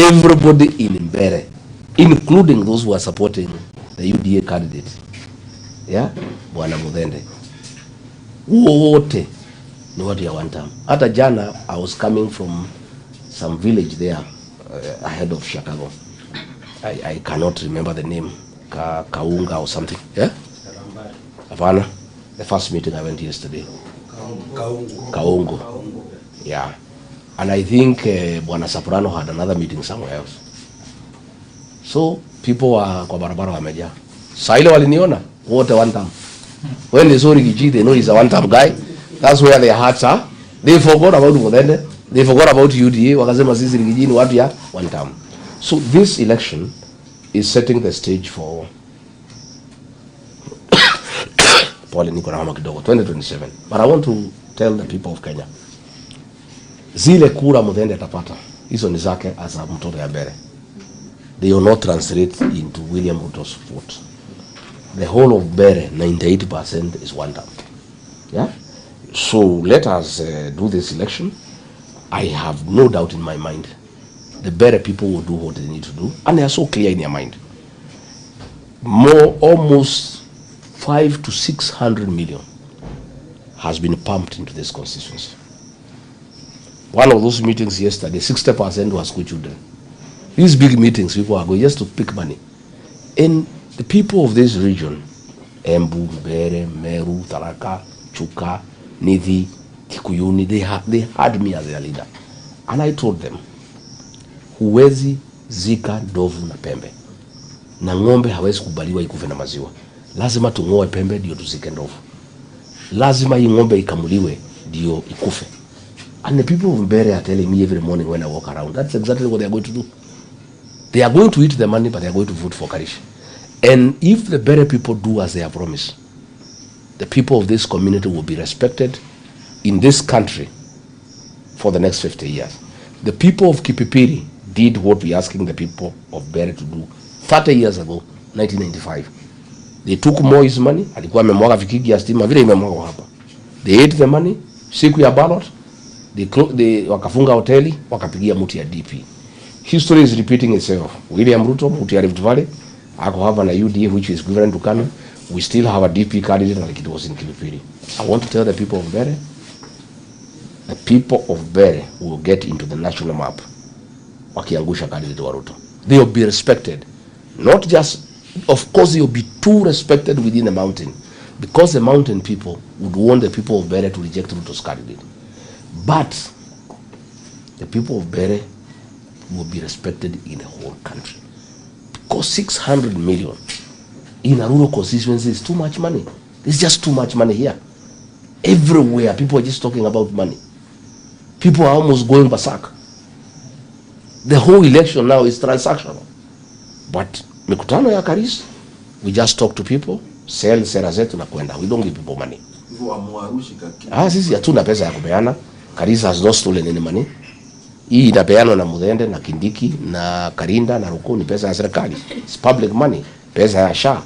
everybody in Mbeere, including those who are supporting the UDA candidate, yeah, Bwana Mudhende, wote ni watu ya one time. Hata jana I was coming from some village there ahead of Chicago. I cannot remember the name, Kaunga or something. Yeah? Havana. The first meeting I went yesterday. Kaungo. Yeah. And I think Bwana Soprano had another meeting somewhere else. So people were kwa barabara wamejaa. Saile waliniona wote one time. When they saw Rigiji, they know he's a one time guy. That's where their hearts are. They forgot about Mudhende. They forgot about UDA. Wakasema sisi Rigiji ni watu ya one time. So this election is setting the stage for 2027. But I want to tell the people of Kenya, zile kura Mudhende atapata, hizo ni zake as a mtoto ya Mbeere. They will not translate into William Ruto's vote. The whole of Mbeere, 98% is one time. Yeah? So let us do this election. I have no doubt in my mind the Mbeere people will do what they need to do, and they are so clear in their mind. Almost 500 to 600 million has been pumped into this constituency. One of those meetings yesterday, 60% was school children. These big meetings, people are going just to pick money. And the people of this region, Embu, Mbeere, Meru, Tharaka, Chuka, Nithi, Kikuyuni, they had me as their leader. And I told them, huwezi zika ndovu na pembe. Na ng'ombe hawezi kubaliwa ikufe na maziwa. Lazima tung'oe pembe ndio tuzike ndovu. Lazima hii ng'ombe ikamuliwe ndio ikufe. And the people of Mbeere are telling me every morning when I walk around, that's exactly what they are going to do. They are going to eat the money, but they are going to vote for Karish. And if the Mbeere people do as they have promised, the people of this community will be respected in this country for the next 50 years. The people of Kipipiri did what we are asking the people of Mbeere to do 30 years ago, 1995. They took Moi's money, alikuwa amemwaga vikigi ya stima vile imemwaga hapa. They ate the money, siku ya ballot, they wakafunga hoteli, wakapigia muti ya DP. History is repeating itself. William Ruto, muti ya Rift Valley, ako hapa na UDA which is equivalent to Kanu. We still have a DP candidate like it was in Kipipiri. I want to tell the people of Mbeere, the people of Mbeere will get into the national map wakiangusha candidate wa Ruto. They will be respected. Not just, of course they will be too respected within the mountain, because the mountain people would want the people of Mbeere to reject Ruto's candidate. But the people of Mbeere will be respected in the whole country. Because 600 million in a rural constituency is too much money. There's just too much money here. Everywhere, people are just talking about money. People are almost going berserk. The whole election now is transactional. But mikutano ya Karis, we just talk to people, sell sera zetu na kwenda. We don't give people money. Sisi hatuna pesa ya kupeana. Karis has not stolen any money. Hii inapeanwa na Mudhende na Kindiki na Karinda na Ruko, ni pesa ya serikali. It's public money. Pesa ya SHA.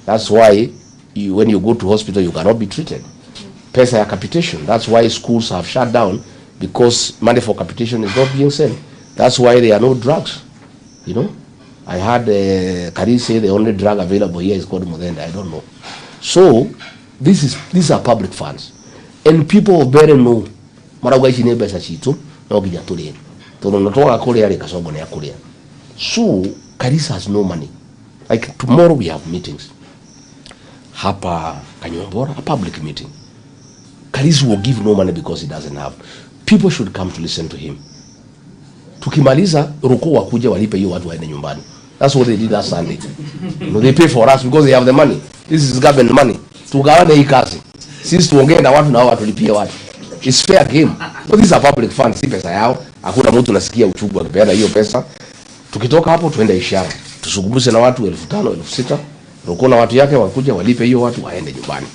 That's why when you go to hospital you cannot be treated. Pesa ya capitation. That's why schools have shut down, because money for capitation is not being sent. That's why there are no drugs. You know, I heard Karis say the only drug available here is called Mudhende. I don't know. So these are public funds, and people of Mbeere know. Maragaishi ne pesa chitu na ogija tulie. Tono natoka kule ale kasogo na kulia. So Karis has no money. Like tomorrow we have meetings. Hapa Kanyombora, a public meeting. Karis will give no money because he doesn't have. People should come to listen to him. Tukimaliza Ruko wakuja walipe hiyo watu waende nyumbani. That's what they did last Sunday. You know, they pay for us because they have the money. This is government money. Tugawane hii kazi. Sisi tuongee na watu na wao watulipie watu. It's fair game. So these are public funds, si pesa yao. Hakuna mtu nasikia uchungu akipeana hiyo pesa. Tukitoka hapo tuende ishara. Tusungumze na watu 5,000, 6,000. Ruko na watu yake wakuja walipe hiyo watu waende nyumbani.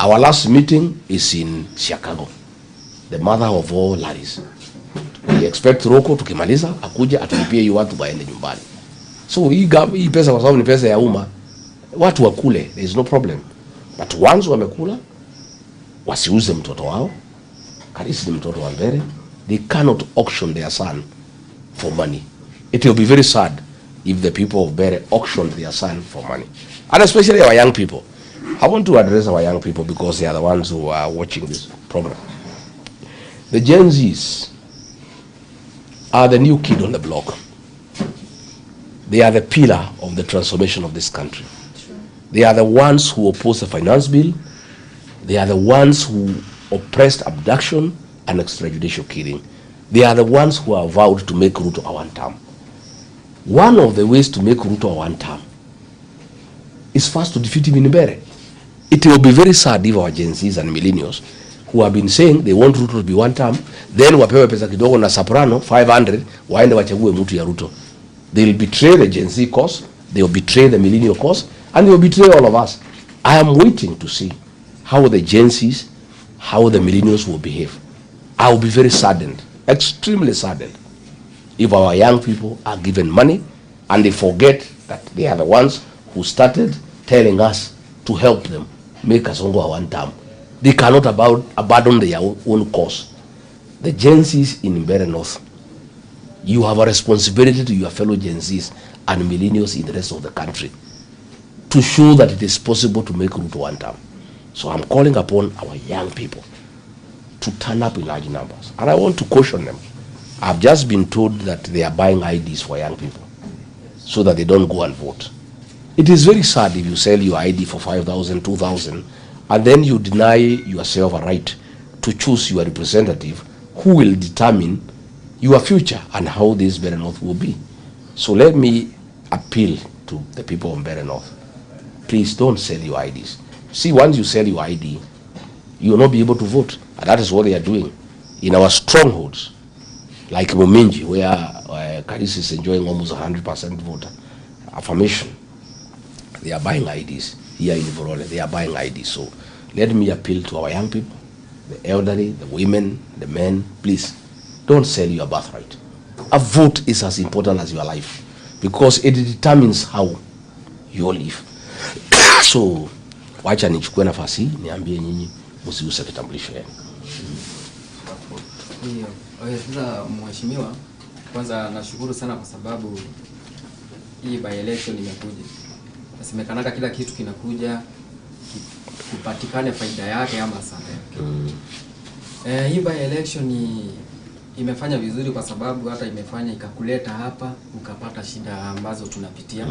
Our last meeting is in Chicago, the mother of all lies. We expect Ruko tukimaliza akuja atulipie hiyo watu waende nyumbani. So hii pesa kwa sababu ni pesa ya umma, watu wakule, there is no problem. But once wamekula, wasiuze mtoto wao. Karis ni mtoto wa Mbeere. They cannot auction their son for money. It will be very sad if the people of Mbeere auctioned their son for money. And especially our young people. I want to address our young people because they are the ones who are watching this program. The Gen Zs are the new kid on the block. They are the pillar of the transformation of this country. True. They are the ones who opposed the finance bill. They are the ones who oppressed abduction and extrajudicial killing. They are the ones who are vowed to make Ruto a one-term. One of the ways to make Ruto a one-term is first to defeat him in Mbeere. It will be very sad if our Gen Zs and millennials who have been saying they want Ruto to be one-term, then wapewe pesa kidogo na soprano 500 waende wachague mtu ya Ruto. They will betray the Gen Z cause, they will betray the millennial cause, and they will betray all of us. I am waiting to see how the Gen Zs, how the millennials will behave. I will be very saddened, extremely saddened, if our young people are given money and they forget that they are the ones who started telling us to help them make Kasongo a one-term. They cannot abandon their own cause. The Gen Zs in Mbeere North, you have a responsibility to your fellow Gen Zs and millennials in the rest of the country to show that it is possible to make Ruto one term. So I'm calling upon our young people to turn up in large numbers. And I want to caution them. I've just been told that they are buying IDs for young people so that they don't go and vote. It is very sad if you sell your ID for 5,000, 2,000, and then you deny yourself a right to choose your representative who will determine your future and how this Mbeere North will be. So let me appeal to the people of Mbeere North. Please don't sell your IDs. See, once you sell your ID, you will not be able to vote. And that is what they are doing in our strongholds, like Muminji, where Karis is enjoying almost 100% voter affirmation. They are buying IDs. Here in Vorole, they are buying IDs. So let me appeal to our young people, the elderly, the women, the men, please. Don't sell your birthright. A vote is as important as your life because it determines how you live. So, wacha nichukue nafasi niambie nyinyi msiuse kitambulisho yenu. Ndio. Sasa mheshimiwa, kwanza nashukuru sana kwa sababu hii by election imekuja. Nasemekana kila kitu kinakuja kupatikane faida yake ama hasara yake. Hii by election imefanya vizuri kwa sababu hata imefanya ikakuleta hapa ukapata shida ambazo tunapitia.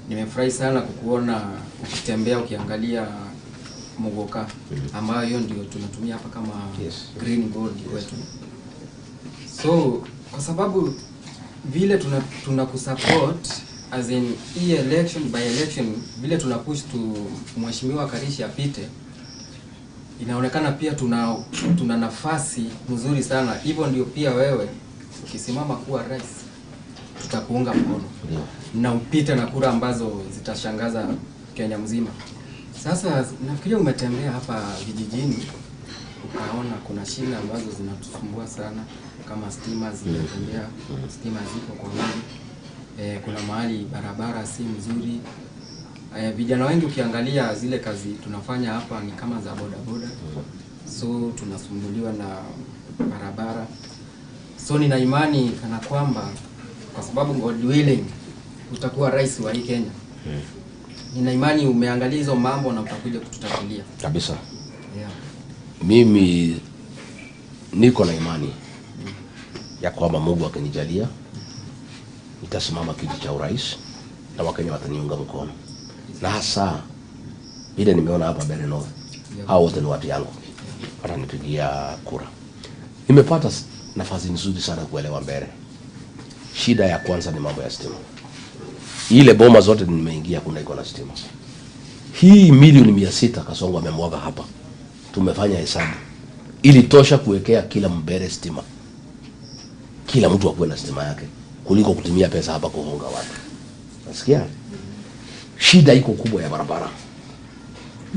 Nimefurahi sana kukuona ukitembea ukiangalia Mogoka ambayo hiyo ndio tunatumia hapa kama green gold kwetu. So kwa sababu vile tunakusupport as in hii election by election vile tunapush to mheshimiwa Karishi apite, inaonekana pia tuna nafasi nzuri sana. Hivyo ndio pia wewe ukisimama kuwa rais tutakuunga mkono na upite na kura ambazo zitashangaza Kenya mzima. Sasa nafikiria umetembea hapa vijijini ukaona kuna shida ambazo zinatusumbua sana kama stima zinatembea, stima ziko kwa wingi. Kuna mahali barabara si mzuri. Vijana wengi ukiangalia zile kazi tunafanya hapa ni kama za boda boda. So tunasumbuliwa na barabara. So nina imani kana kwamba kwa sababu God willing utakuwa rais wa hii Kenya. Nina imani umeangalia hizo mambo na utakuja kututatulia. Kabisa. Yeah. Mimi niko na imani ya kwamba Mungu akinijalia nitasimama kiti cha urais na Wakenya wataniunga mkono. Na hasa ile nimeona hapa Mbeere North, hao wote ni watu yangu, watanipigia kura. Nimepata nafasi nzuri sana kuelewa Mbeere. Shida ya kwanza ni mambo ya stima. Ile boma zote nimeingia kuna iko na stima. Hii milioni 600 Kasongo amemwaga hapa. Tumefanya hesabu. Ili tosha kuwekea kila Mbeere stima. Kila mtu akuwe na stima yake kuliko kutumia pesa hapa kuhonga watu. Nasikia? Shida iko kubwa ya barabara.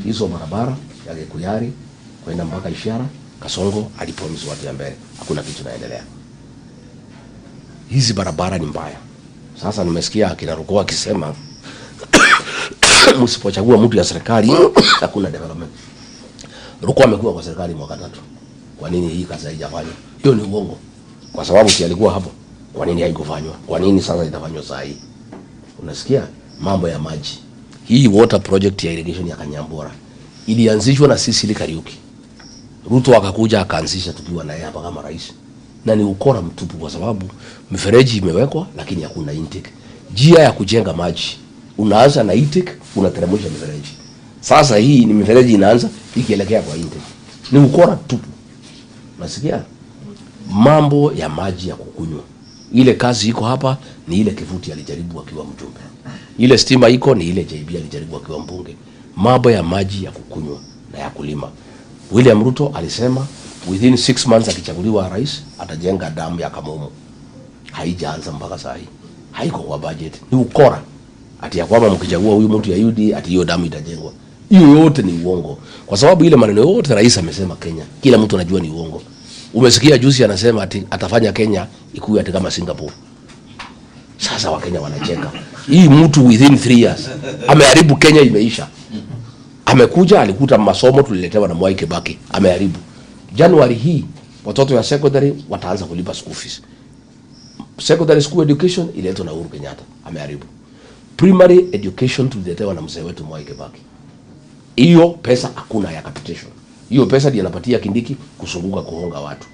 Hizo barabara ya Gekuyari kwenda mpaka Ishara, Kasongo alipromise watu ya Mbeere. Hakuna kitu kinaendelea. Hizi barabara ni mbaya. Sasa nimesikia akina Ruko akisema msipochagua mtu ya serikali hakuna development. Ruko amekuwa kwa serikali mwaka 3. Kwa nini hii kazi haijafanywa? Hiyo ni uongo. Kwa sababu si alikuwa hapo. Kwa nini haikufanywa? Kwa nini sasa itafanywa saa hii? Unasikia mambo ya maji. Hii water project ya irrigation ya Kanyambora ilianzishwa na sisi Kariuki. Ruto akakuja akaanzisha tukiwa naye hapa kama rais. Na ni ukora mtupu kwa sababu mifereji imewekwa lakini hakuna intake. Njia ya kujenga maji unaanza na intake, unateremsha mifereji. Sasa hii ni mifereji inaanza ikielekea kwa intake. Ni ukora tupu. Unasikia? Mambo ya maji ya kukunywa. Ile kazi iko hapa ni ile Kivuti alijaribu akiwa mjumbe. Ile stima iko ni ile JB alijaribu akiwa mbunge. Mambo ya maji ya kukunywa na ya kulima. William Ruto alisema within 6 months akichaguliwa rais atajenga damu ya Kamomo. Haijaanza mpaka saa hii. Haiko kwa budget. Ni ukora. Ati ya kwamba mkichagua huyu mtu ya UD ati hiyo damu itajengwa. Hiyo yote ni uongo. Kwa sababu ile maneno yote rais amesema Kenya, kila mtu anajua ni uongo. Umesikia juzi anasema ati atafanya Kenya ikuwe ati kama Singapore. Sasa Wakenya wanacheka. Hii mtu within 3 years ameharibu Kenya, imeisha. Amekuja alikuta masomo tuliletewa na Mwai Kibaki, ameharibu. January hii watoto ya secondary wataanza kulipa school fees. Secondary school education iletwa na Uhuru Kenyatta, ameharibu. Primary education tuliletewa na mzee wetu Mwai Kibaki. Hiyo pesa hakuna ya capitation. Hiyo pesa ndiyo anapatia Kindiki kusunguka kuhonga watu.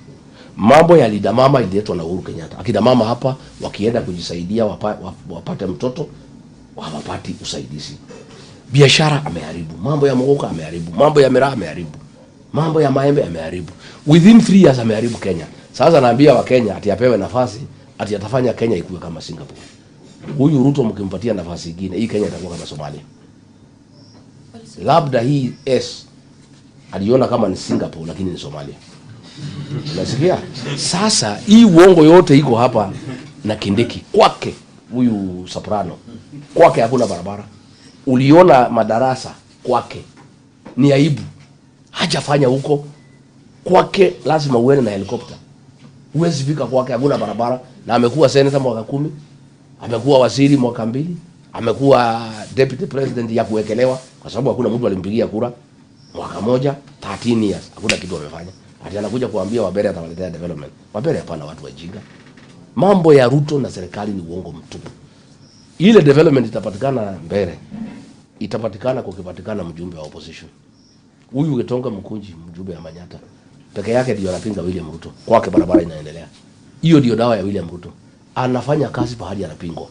Mambo ya Linda Mama ililetwa na Uhuru Kenyatta. Akina mama hapa wakienda kujisaidia wapate mtoto hawapati usaidizi. Biashara ameharibu. Mambo ya mgoka ameharibu. Mambo ya miraa ameharibu. Mambo ya maembe ameharibu. Within 3 years ameharibu Kenya. Sasa naambia wa Kenya ati apewe nafasi ati atafanya Kenya ikuwe kama Singapore. Huyu Ruto mkimpatia nafasi nyingine, hii Kenya itakuwa kama Somalia. Labda hii aliona kama ni Singapore lakini ni Somalia. Unasikia? Sasa hii uongo yote iko hapa na Kindiki. Kwake huyu Soprano. Kwake hakuna barabara. Uliona madarasa kwake. Ni aibu. Hajafanya huko. Kwake lazima uende na helikopta. Huwezi fika kwake, hakuna barabara, na amekuwa senator mwaka 10, amekuwa waziri mwaka 2, amekuwa deputy president ya kuwekelewa kwa sababu hakuna mtu alimpigia kura mwaka 1, 13 years hakuna kitu amefanya. Ati anakuja kuambia Mbeere atawaletea development. Mbeere hapana, watu wajinga. Mambo ya Ruto na serikali ni uongo mtupu. Ile development itapatikana Mbeere, itapatikana kukipatikana mjumbe wa opposition. Huyu Gitonga Mkunji, mjumbe wa Manyata, peke yake ndio anapinga William Ruto. Kwake barabara inaendelea. Hiyo ndio dawa ya William Ruto. Anafanya kazi pahali anapingwa.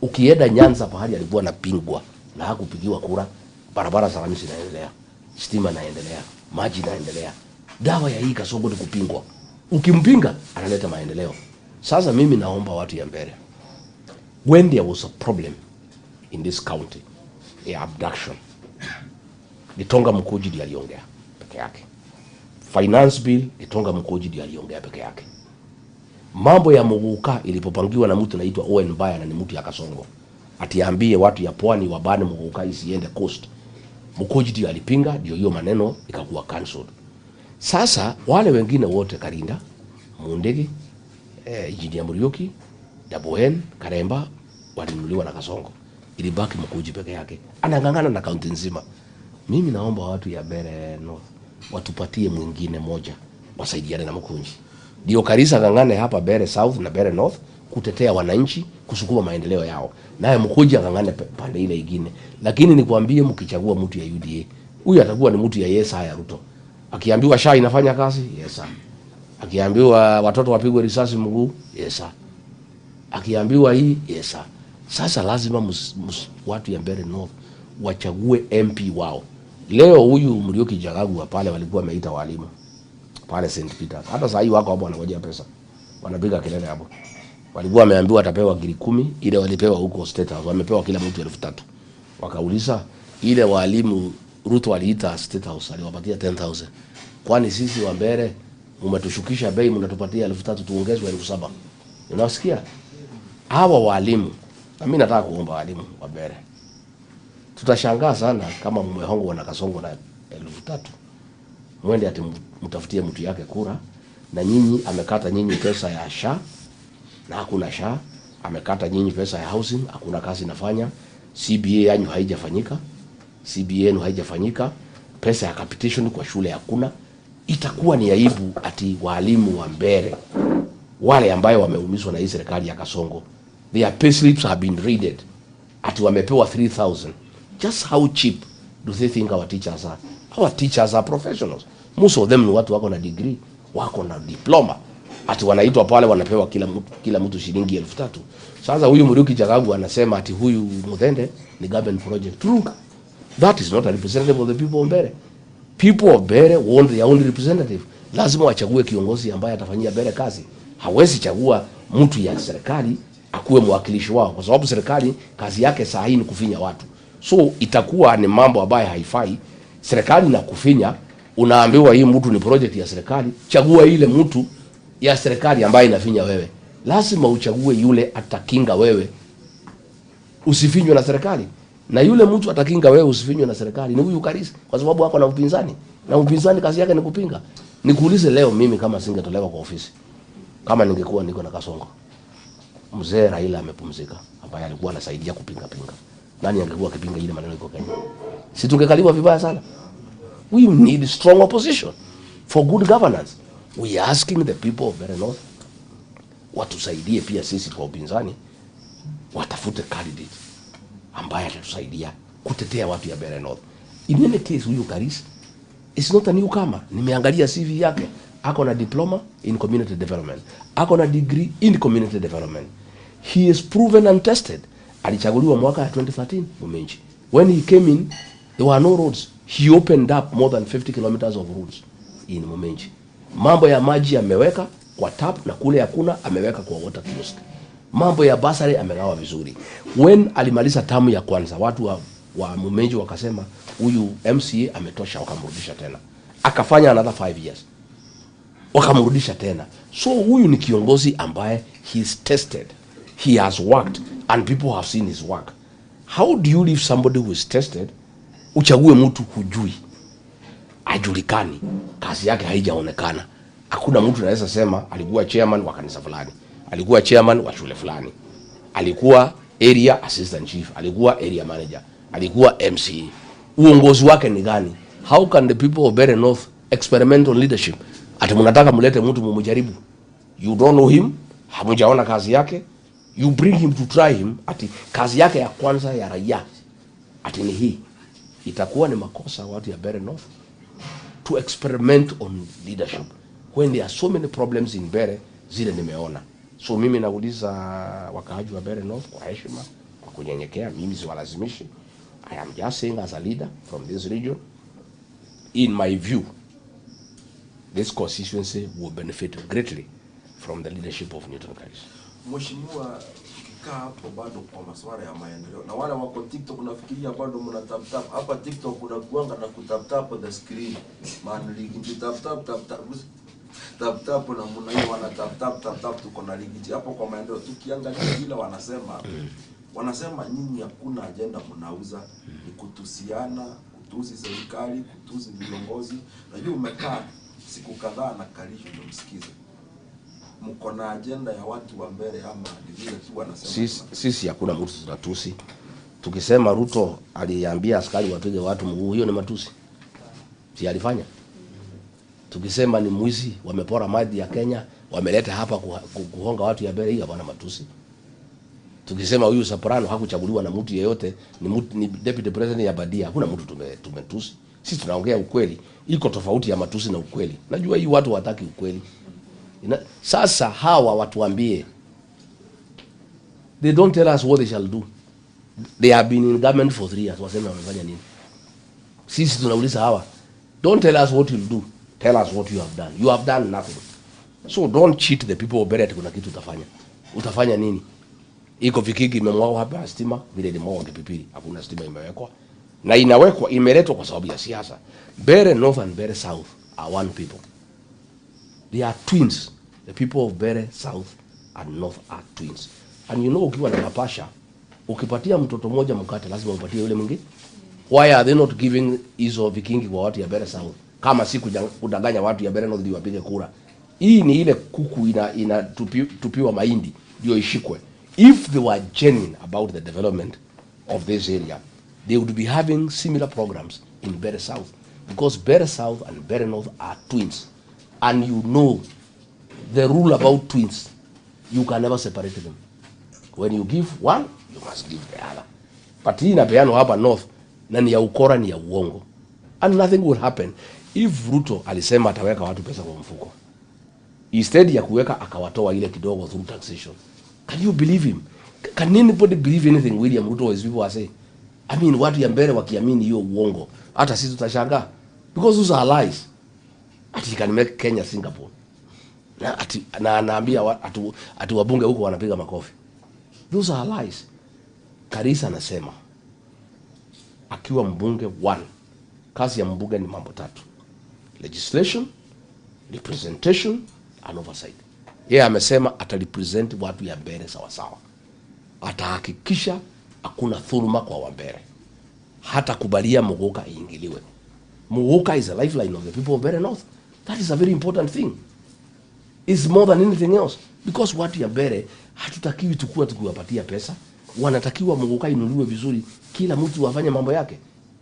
Ukienda Nyanza pahali alikuwa anapingwa na hakupigiwa kura, barabara za lami zinaendelea. Stima inaendelea, maji inaendelea. Dawa ya hii Kasongo ni kupingwa. Ukimpinga analeta maendeleo. Sasa mimi naomba watu ya Mbeere, when there was a problem in this county, a abduction, Gitonga Mkunji ndiye aliongea peke yake. Finance bill, Gitonga Mkunji ndiye aliongea peke yake. Mambo ya Muguka ilipopangiwa na mtu anaitwa Owen Baya na ni mtu ya Kasongo, atiambie watu ya pwani wabane Muguka isiende coast, Mkunji ndiye alipinga, ndio hiyo maneno ikakuwa cancelled. Sasa wale wengine wote Karinda, Mundegi, Engineer Muriuki, Daboen, Karemba walinuliwa na Kasongo. Ilibaki Mkunji peke yake. Anangangana na kaunti nzima. Mimi naomba watu ya Mbeere North watupatie mwingine moja wasaidiane na Mkunji. Ndio Karisa ngangane hapa Mbeere South na Mbeere North kutetea wananchi, kusukuma maendeleo yao. Naye Mkunji ngangane pande ile nyingine. Lakini nikwambie, mkichagua mtu ya UDA, huyu atakuwa ni mtu ya Yesa ya Ruto. Akiambiwa SHA inafanya kazi, Yesa. Akiambiwa watoto wapigwe risasi mguu, Yesa. Akiambiwa hii, Yesa. Sasa lazima watu ya Mbeere North wachague MP wao. Leo huyu Muriuki Gachaguas pale walikuwa wameita walimu pale St. Peter. Hata saa hii wako hapo wanangojea pesa. Wanapiga kelele hapo. Walikuwa wameambiwa atapewa 10,000, ile walipewa huko State House. Wamepewa kila mtu 3,000. Wakauliza ile walimu Ruto aliita State House aliwapatia 10,000. Kwani sisi wa Mbeere umetushukisha bei, mnatupatia 3,000 tuongezwe 7,000. Unasikia? Hawa walimu, na mimi nataka kuomba walimu wa Mbeere, tutashangaa sana kama mmehongwa na Kasongo na 3,000. Mwende ati mtafutie mtu yake kura, na nyinyi amekata nyinyi pesa ya SHA na hakuna SHA, amekata nyinyi pesa ya housing, hakuna kazi nafanya, CBA yanyu haijafanyika, CBA yenu haijafanyika, pesa ya capitation kwa shule hakuna. Itakuwa ni aibu ati walimu wa Mbeere wale ambayo wameumizwa na hii serikali ya Kasongo, their payslips have been raided, ati wamepewa 3,000. Just how cheap do they think our teachers are? Our teachers are professionals. Most of them ni watu wako na degree, wako na diploma. Ati wanaitwa pale wanapewa kila mtu shilingi 3,000. Sasa huyu Muriuki Gachaguas anasema ati huyu Muthende ni government project. True. That is not a representative of the people of Mbeere. People of Mbeere want their own representative. Lazima wachague kiongozi ambaye atafanyia Mbeere kazi. Hawezi chagua mtu ya serikali akuwe mwakilishi wao, kwa sababu serikali kazi yake saa hii ni kufinya watu. So itakuwa ni mambo ambayo haifai. Serikali na kufinya, unaambiwa hii mtu ni project ya serikali, chagua ile mtu ya serikali ambaye inafinya wewe. Lazima uchague yule atakinga wewe usifinywe na serikali. Na yule mtu atakinga wewe usifinywe na serikali ni huyu Karisa, kwa sababu hako na upinzani. Na upinzani kazi yake ni kupinga. Nikuulize leo mimi kama singetolewa kwa ofisi, kama ningekuwa niko na Kasongo, mzee Raila amepumzika, ambaye alikuwa anasaidia kupinga. Nani angekuwa akipinga ile maneno iko Kenya? Si tungekaliwa vibaya sana. We need strong opposition for good governance. We are asking the people of Mbeere North watusaidie pia sisi kwa upinzani, watafute candidate ambaye atatusaidia kutetea watu ya Mbeere North. In any case, huyu Karisa is not a newcomer. Nimeangalia CV yake, ako na diploma in community development, ako na degree in community development. He is proven and tested. Alichaguliwa mwaka ya 2013 Mumenji. When he came in, there were no roads. He opened up more than 50 kilometers of roads in Mumenji. Mambo ya maji ameweka kwa tap, na kule hakuna ameweka kwa water kiosk. Mambo ya basari amegawa vizuri. When alimaliza tamu ya kwanza, watu wa Mumenji wakasema huyu MCA ametosha, wakamrudisha tena. Akafanya another 5 years. Wakamrudisha tena. So huyu ni kiongozi ambaye he is tested. He has worked and people have seen his work. How do you leave somebody who is tested, uchague mtu hujui, ajulikani, kazi yake haijaonekana? Hakuna mtu anaweza sema alikuwa chairman wa kanisa fulani, alikuwa chairman wa shule fulani, alikuwa area assistant chief, alikuwa area manager, alikuwa MCA. Uongozi wake ni gani? How can the people of Mbeere North experiment on leadership? Ati mnataka mlete mtu mumjaribu. You don't know him, hamujaona kazi yake. You bring him to try him, ati kazi yake ya kwanza ya raia ati ni hii. Itakuwa ni makosa watu ya Mbeere North to experiment on leadership when there are so many problems in Mbeere zile nimeona. So mimi nauliza wakaaji wa Mbeere North kwa heshima, kwa kunyenyekea, mimi siwalazimishi. I am just saying as a leader from this region, in my view, this constituency will benefit greatly from the leadership of Newton Karisa. Mheshimiwa, tukikaa hapo bado kwa masuala ya maendeleo, na wale wako TikTok unafikiria bado mna tap hapa TikTok, kuna kuanga na kutap the screen man ligi tap na mna hiyo wana tap tuko na ligi hapo kwa maendeleo. Tukiangalia vile wanasema nyinyi hakuna agenda mnauza, ni kutusiana, kutusi serikali, kutusi viongozi. Najua umekaa siku kadhaa na Kalisho ndio msikize. Mko na agenda ya watu wa Mbeere ama vile tu wanasema? Sisi hakuna mtu tunatusi. Tukisema Ruto aliambia askari wapige watu mguu, hiyo ni matusi. Si alifanya? Tukisema ni mwizi, wamepora mali ya Kenya, wameleta hapa kuhonga watu ya Mbeere, hiyo bwana matusi. Tukisema huyu Soprano hakuchaguliwa na mtu yeyote, ni deputy president ya Badia, hakuna mtu tumetusi. Sisi tunaongea ukweli. Iko tofauti ya matusi na ukweli. Najua hii watu wataki ukweli. Sasa hawa watuambie, they don't tell us what they shall do. They have been in government for 3 years. Wasema wamefanya nini? Sisi tunauliza hawa, don't tell us what you'll do, tell us what you have done. You have done nothing. So don't cheat the people of Mbeere ati kuna kitu utafanya. Utafanya nini? Iko vikiki imemwagwa hapa stima, vile ilimwagwa Kipipiri, hakuna stima imewekwa. Na inawekwa imeletwa kwa sababu ya siasa. Mbeere North and Mbeere South are one people. They are twins. The people of Mbeere South and North are twins. And you know, ukiwa na mapasha, ukipatia mtoto mmoja mkate lazima upatie yule mwingine. Why are they not giving hizo vikingi kwa watu ya Mbeere South? Kama si kudanganya watu ya Mbeere North ndio wapige kura. Hii ni ile kuku tupiwa mahindi ndio ishikwe. If they were genuine about the development of this area, they would be having similar programs in Mbeere South, because Mbeere South and Mbeere North are twins. And you know the rule about twins. You can never separate them. When you give one, you must give the other. But hii inapeanwa hapa north na ni ya ukora, ni ya uongo. And nothing will happen if Ruto alisema ataweka watu pesa kwa mfuko. Instead ya kuweka akawatoa ile kidogo through taxation. Can you believe him? Can anybody believe anything William Ruto as people are saying? I mean, watu ya Mbeere wakiamini hiyo uongo, hata sisi tutashangaa. Because those are lies. Ati he can make Kenya Singapore. Na anaambia ati wabunge huko wanapiga makofi. Those are lies. Karisa anasema akiwa mbunge one, kazi ya mbunge ni mambo tatu: legislation, representation and oversight. Yeye amesema atarepresent watu ya Mbeere sawa sawa. Atahakikisha hakuna dhuluma kwa Wambere. Hata kubalia Muguka iingiliwe. Muguka is a lifeline of the people of Mbeere North. That is a very important thing. It's more than anything else. Because watu ya Mbeere hatutakiwi tukua tukiwapatia pesa. Wanatakiwa Muguka inuliwe vizuri, kila mtu afanye mambo yake.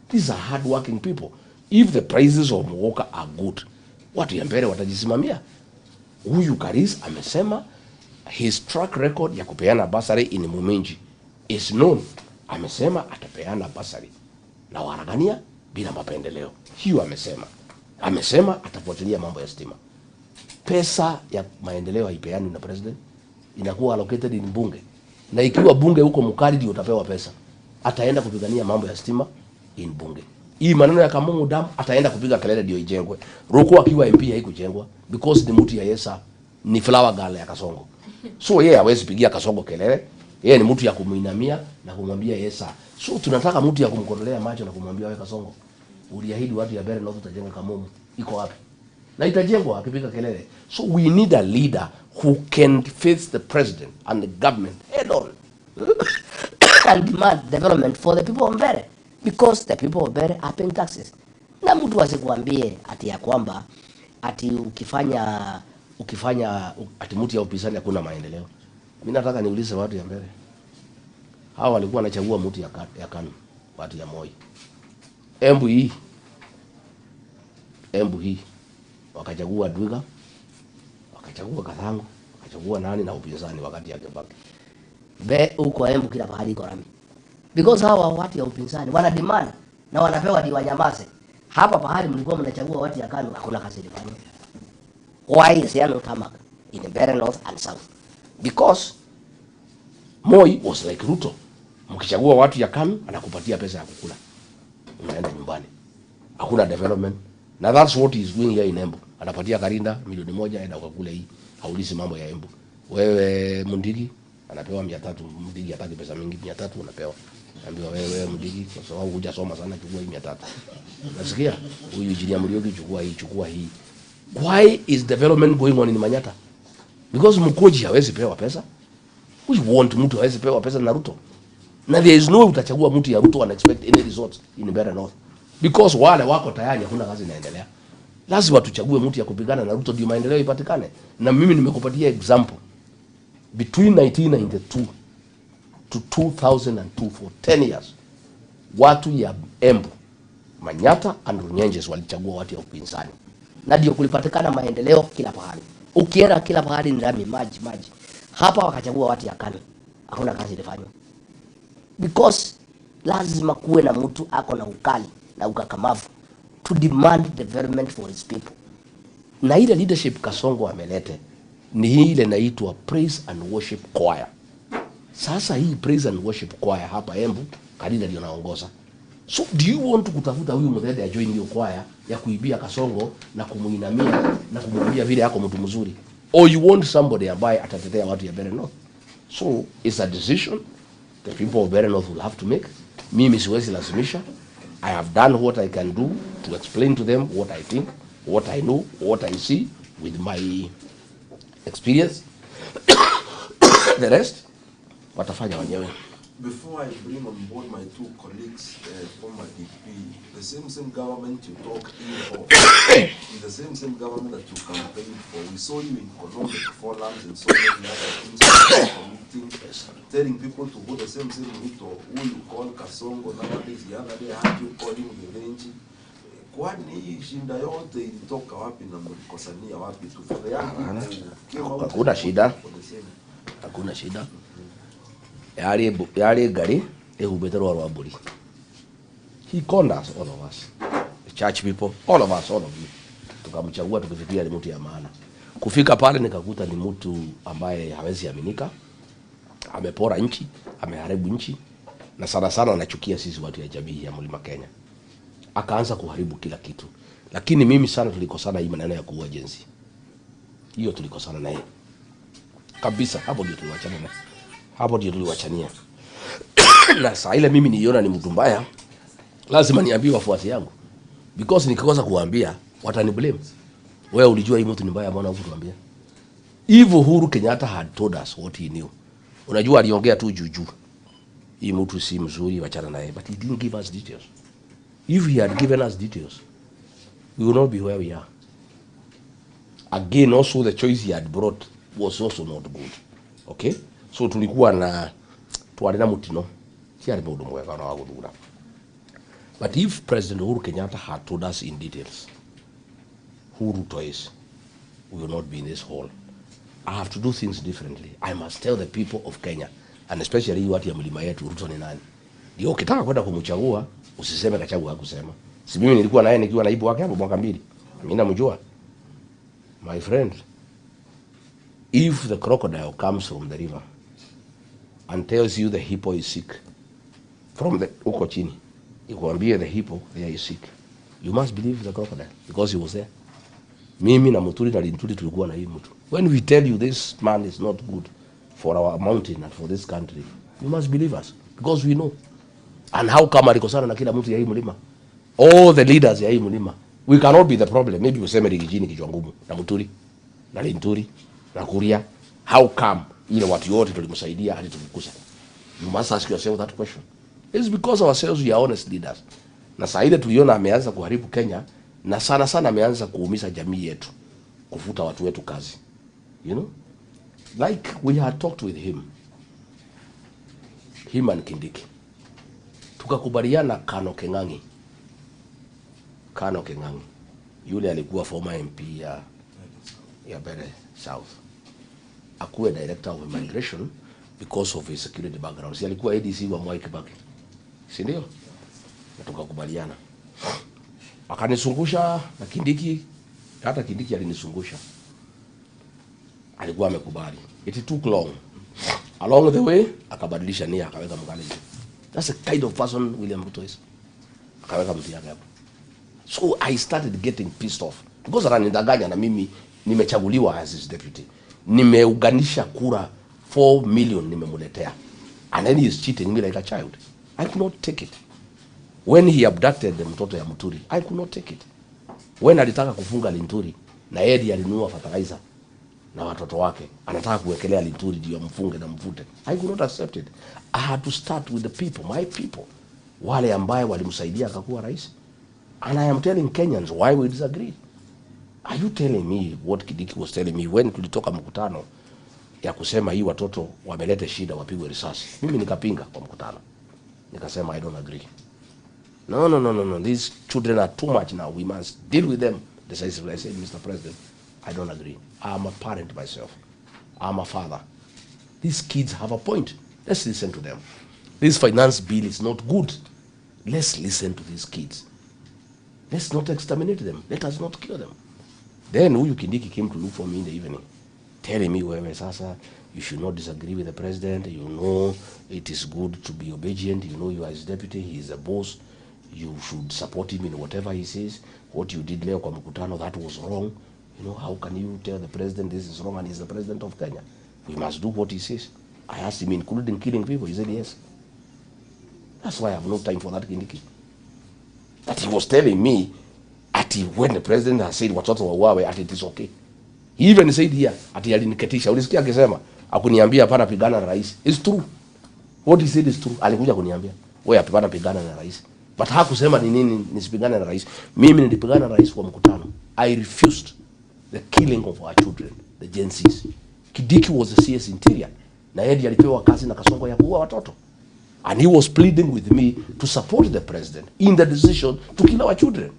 These are hard working people. If the prices of Muguka are good, watu ya Mbeere watajisimamia. Huyu Karis amesema his track record ya kupeana basari in Muminji is known. Amesema atapeana basari na Waragania bila mapendeleo. Hiyo amesema. Amesema atafuatilia mambo ya stima. Pesa ya maendeleo haipeani na president, inakuwa allocated in bunge. Na ikiwa bunge huko mkali ndio utapewa pesa, ataenda kupigania mambo ya stima in bunge. Hii maneno ya Kamungu Dam ataenda kupiga kelele ndio ijengwe. Ruko akiwa MP haikujengwa because ni mtu ya Yesa, ni flower girl ya Kasongo. So yeye hawezi pigia Kasongo kelele. Yeye ni mtu ya kumuinamia na kumwambia Yesa. So tunataka mtu ya kumkodolea macho na kumwambia wewe Kasongo, uliahidi watu ya Mbeere North utajenga Kamungu. Iko wapi? Na itajengwa akipiga kelele. So we need a leader who can face the president and the government head on and demand development for the people of Mbeere, because the people of Mbeere are paying taxes. Na mtu asikuambie ati ya kwamba ati ukifanya ati mtu ya upinzani hakuna maendeleo. Mimi nataka niulize watu ya Mbeere. Hao walikuwa wanachagua mtu ya KANU, watu ya Moi. Embu hii wakachagua Dwiga, wakachagua Kathango, wakachagua nani na upinzani wakati ya Kibaki. Huko Embu kila pahali iko rami. Because hawa watu ya upinzani wana demand na wanapewa di wanyamaze. Hapa pahali mlikuwa mnachagua watu ya KANU hakuna kazi ilifanywa. Why is there no tarmac in the Mbeere North and South? Because Moi was like Ruto. Mkichagua watu ya KANU anakupatia pesa ya kukula, unaenda nyumbani. Hakuna development. Na that's what he is doing here in Embu. Anapatia Karinda milioni 1 aenda ukakule hii. Haulizi mambo ya Embu. Wewe Mundigi anapewa 300, Mundigi hataki pesa mingi, 300 unapewa. Naambiwa wewe Mundigi kwa sababu hujasoma sana, chukua hii 300. Nasikia huyu Injinia Murioki chukua hii. Why is development going on in Manyata? Because Mkoji hawezi pewa pesa. We want mtu hawezi pewa pesa na Ruto. Na there is no utachagua mtu ya Ruto and expect any results in Mbeere North. Because wale wako tayari hakuna kazi inaendelea. Lazima tuchague mtu ya kupigana na Ruto ndio maendeleo ipatikane. Na mimi nimekupatia example. Between 1992 to 2002 for 10 years, watu ya Embu, Manyata and Runyenjes walichagua watu ya upinzani. Na ndio kulipatikana maendeleo kila pahali. Ukienda kila pahali ni rami, maji. Hapa wakachagua watu ya KANU. Hakuna kazi ilifanywa. Because lazima kuwe na mtu ako na ukali na ukakamavu to demand development for his people. Na ile leadership Kasongo amelete ni ile inaitwa praise and worship choir. Sasa hii praise and worship choir hapa Embu Kadida ndio naongoza. So do you want to kutafuta huyu Muthede ajoin hiyo choir ya kuibia Kasongo na kumuinamia na kumwambia vile yako mtu mzuri, or you want somebody ambaye atatetea watu ya Mbeere North? So it's a decision the people of Mbeere North will have to make. Mimi siwezi lazimisha. I have done what I can do to explain to them what I think, what I know, what I see with my experience. The rest watafanya wenyewe. Before I bring on board my two colleagues, former DP, the same government you talk in is the same government that you campaigned for. We saw you in economic forums and so many other things, committing, telling people to go the same Ruto, who you call Kasongo, nowadays the other day I had you calling Revenge. Kwani shinda yote ilitoka wapi na mlikosania wapi tu? Hakuna shida. hakuna shida. Yale gari ehubete rwa mburi. He conned us, all of us, the church people, all of us, all of you. Tukamchagua tukifikiria ni mtu ya maana. Kufika pale nikakuta ni mtu ambaye hawezi aminika. Amepora nchi, ameharibu nchi, na sana sana anachukia sisi watu ya jamii ya Mlima Kenya. Akaanza kuharibu kila kitu. Lakini mimi sana tulikosana hii maneno ya kuua jenzi. Hiyo tulikosana naye. Kabisa, hapo ndio tuliwachana naye. Hapo ndio tuliwachania. Na saa ile mimi niona ni mtu mbaya, lazima niambie wafuasi yangu. Because nikikosa kuambia, watani blame. Wewe ulijua hii mtu ni mbaya, mbona hukutuambia? If Uhuru Kenyatta had told us what he knew. Unajua aliongea tu juju. Hii mtu si mzuri, wachana naye, but he didn't give us details. If he had given us details, we would not be where we are. Again, also the choice he had brought was also not good. Okay? So tulikuwa na tuarena mutino. Siari mundu mwega na waguthura. But if President Uhuru Kenyatta had told us in details who Ruto is, we will not be in this hall. I have to do things differently. I must tell the people of Kenya, and especially watu ya mlima yetu, Ruto ni nani. Ndio ukitaka kwenda kumchagua, usiseme Gachagua hakusema. Si mimi nilikuwa naye nikiwa naibu wake hapo mwaka 2. Mimi namjua. My friend, if the crocodile comes from the river and tells you the hippo is sick, from the uko chini, ikwambie the hippo there is sick, you must believe the crocodile because he was there. Mimi na Muturi na Linturi tulikuwa na hii mtu. When we tell you this man is not good for our mountain and for this country, you must believe us because we know. And how come alikosana na kila mtu ya hii mlima? All the leaders ya hii mlima. We cannot be the problem. Maybe useme Rigijini kichwa ngumu na Muturi na Linturi na Kuria. How come ile watu wote tulimsaidia hadi tulikusa? You must ask yourself that question. It's because ourselves we are honest leaders. Na saa ile tuliona ameanza kuharibu Kenya, na sana sana ameanza kuumiza jamii yetu, kufuta watu wetu kazi. You know? Like we had talked with him and Kindiki. Tukakubaliana Kano Keng'ang'i. Yule alikuwa former MP ya Mbeere South. Akuwe director of immigration because of his security background. Si alikuwa ADC wa Mwai Kibaki. Si ndio? Tukakubaliana. Akanisungusha na Kindiki, hata Kindiki alinisungusha. Alikuwa amekubali. It took long. Along the way, akabadilisha nia, akaweka Mugale. That's the kind of person William Ruto is. Akaweka mtu yake hapo. So I started getting pissed off. Because ananidanganya na mimi nimechaguliwa as his deputy. Nimeuganisha kura 4 million nimemuletea. And then he is cheating me like a child. I could not take it. When he abducted the mtoto ya Muturi, I could not take it. When alitaka kufunga Linturi, na Edi alinunua fertilizer na watoto wake, anataka kuwekelea Linturi ndio mfunge na mvute, I could not accept it. I had to start with the people, my people. Wale ambaye walimsaidia akakuwa rais. And I am telling Kenyans why we disagree. Are you telling me what Kindiki was telling me when tulitoka mkutano ya kusema hii watoto wamelete shida wapigwe risasi? Mimi nikapinga kwa mkutano. Nikasema I don't agree. No. These children are too much now. We must deal with them decisively. I said, Mr. President, I don't agree. I'm a parent myself. I'm a father. These kids have a point. Let's listen to them. This finance bill is not good. Let's listen to these kids. Let's not exterminate them. Let us not kill them. Then Huyu Kindiki came to look for me in the evening, telling me, wewe sasa, you should not disagree with the president. You know it is good to be obedient. You know you are his deputy. He is a boss. You should support him in whatever he says. What you did leo kwa mkutano, that was wrong. You know, how can you tell the president this is wrong and he's the president of Kenya? We must do what he says. I asked him, including killing people. He said yes. That's why I have no time for that Kindiki. That he was telling me, when the president has said watoto wauawe, it is okay. He even said here, aliniketisha. Ulisikia akisema, akuniambia hapana pigana na rais. It's true. What he said is true. Alikuja kuniambia, wewe hapana pigana na rais. But hakusema ni nini nisipigane na rais. Mimi nilipigana na rais kwa mkutano. I refused the killing of our children, the Gen Zs. Kindiki was the CS Interior. Na yeye alipewa kazi na Kasongo ya kuua watoto. And he was pleading with me to support the president in the decision to kill our children.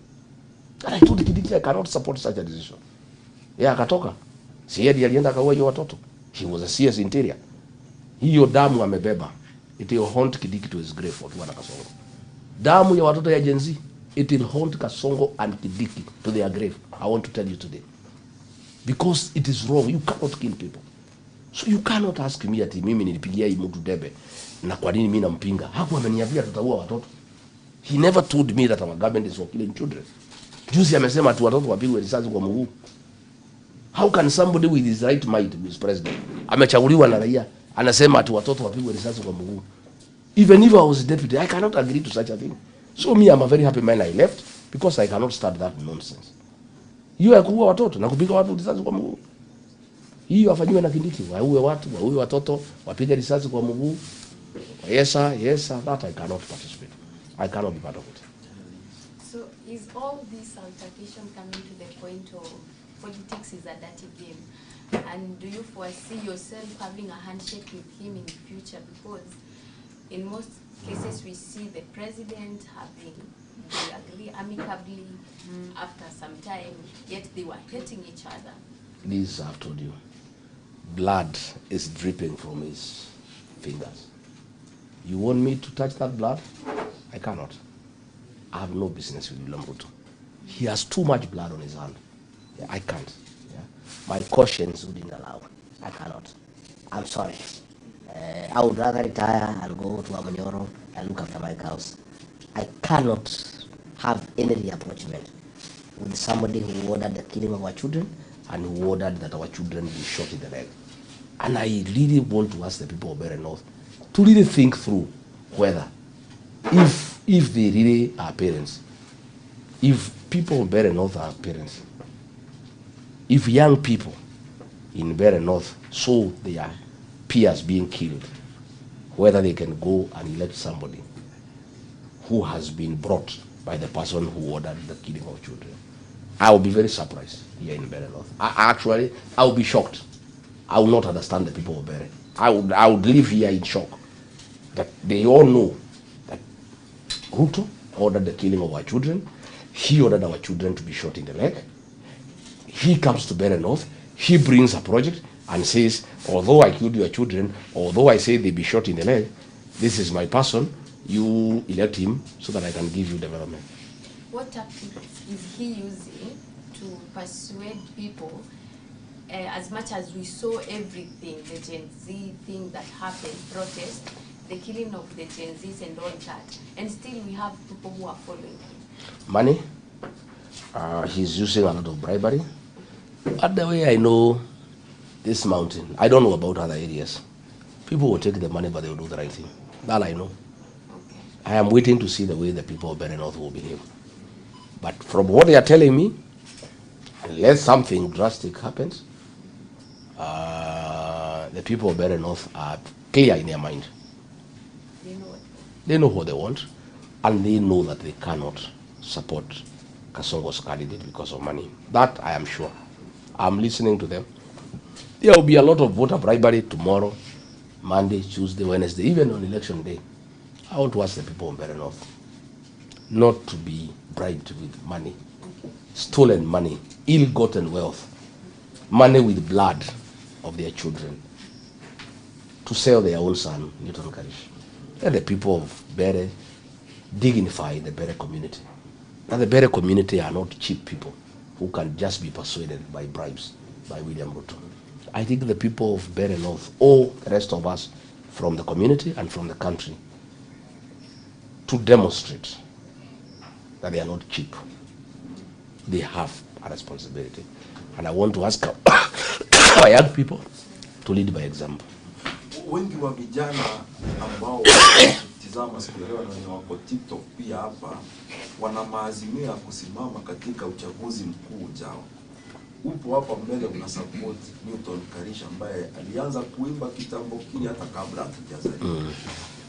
And I told Kindiki I cannot support such a decision. Yeah, akatoka. Si yeye alienda akaua hiyo watoto. He was a CS Interior. Hiyo damu amebeba, it will haunt Kidiki to his grave, watu wana Kasongo. Damu ya watoto ya Gen Z, it will haunt Kasongo and Kidiki to their grave. I want to tell you today. Because it is wrong. You cannot kill people. So you cannot ask me ati mimi nilipigia hii mtu debe na kwa nini mimi nampinga. Hakuwa ameniambia tutaua watoto. He never told me that our government is for killing children. Juzi amesema ati watoto wapigwe risasi kwa mguu. How can somebody with his right mind be president? Amechaguliwa na raia, anasema ati watoto wapigwe risasi kwa mguu. Even if I was deputy, I cannot agree to such a thing. So me, I'm a very happy man I left because I cannot start that nonsense. Hiyo ya kuua watoto na kupiga watu risasi kwa mguu, hiyo afanywe na Kindiki. Waue watu, waue watoto, wapige risasi kwa mguu. Yes sir, that I cannot participate. I cannot be part of it. So is all this altercation coming to the point of politics is a dirty game? And do you foresee yourself having a handshake with him in the future? Because in most cases we see the president having, they agree amicably after some time, yet they were hating each other. This I've told you. Blood is dripping from his fingers. You want me to touch that blood? I cannot. I have no business with William Ruto. He has too much blood on his hand. Yeah, I can't. Yeah. My conscience wouldn't allow. I cannot. I'm sorry. I would rather retire and go to Amanyoro and look after my cows. I cannot have any reapproachment with somebody who ordered the killing of our children and who ordered that our children be shot in the leg. And I really want to ask the people of Mbeere North to really think through whether, if they really are parents, if people of Mbeere North are parents, if young people in Mbeere North saw their peers being killed, whether they can go and elect somebody who has been brought by the person who ordered the killing of children. I will be very surprised here in Mbeere North. I will be shocked. I will not understand the people of Mbeere. I would live here in shock that they all know that Ruto ordered the killing of our children. He ordered our children to be shot in the leg. He comes to Mbeere North. He brings a project and says, although I killed your children, although I say they be shot in the leg, this is my person. You elect him so that I can give you development. What tactics is he using to persuade people? As much as we saw everything, the Gen Z thing that happened, protest, the killing of the Gen Zs and all that, and still we have people who are following him. Money. He's using a lot of bribery. But the way I know this mountain, I don't know about other areas. People will take the money, but they will do the right thing. That I know. Okay. I am waiting to see the way the people of Mbeere North will behave. But from what they are telling me, unless something drastic happens, the people of Mbeere North are clear in their mind. They know what they want, and they know that they cannot support Kasongo's candidate because of money. That I am sure. I'm listening to them. There will be a lot of voter bribery tomorrow, Monday, Tuesday, Wednesday, even on election day. I want to ask the people of Mbeere North not to be bribed with money, stolen money, ill-gotten wealth, money with blood of their children, to sell their own son, Newton Karish. Let the people of Mbeere dignify the Mbeere community. Now the Mbeere community are not cheap people who can just be persuaded by bribes by William Ruto. I think the people of Mbeere North, all the rest of us from the community and from the country, to demonstrate that they are not cheap. They have a responsibility. And I want to ask our young people to lead by example. Wengi wa vijana ambao tizama siku leo na wako TikTok pia hapa wana maazimio ya kusimama katika uchaguzi mkuu ujao. Upo hapa mbele una support Newton Karish ambaye alianza kuimba kitambo kile hata kabla hatujazaliwa.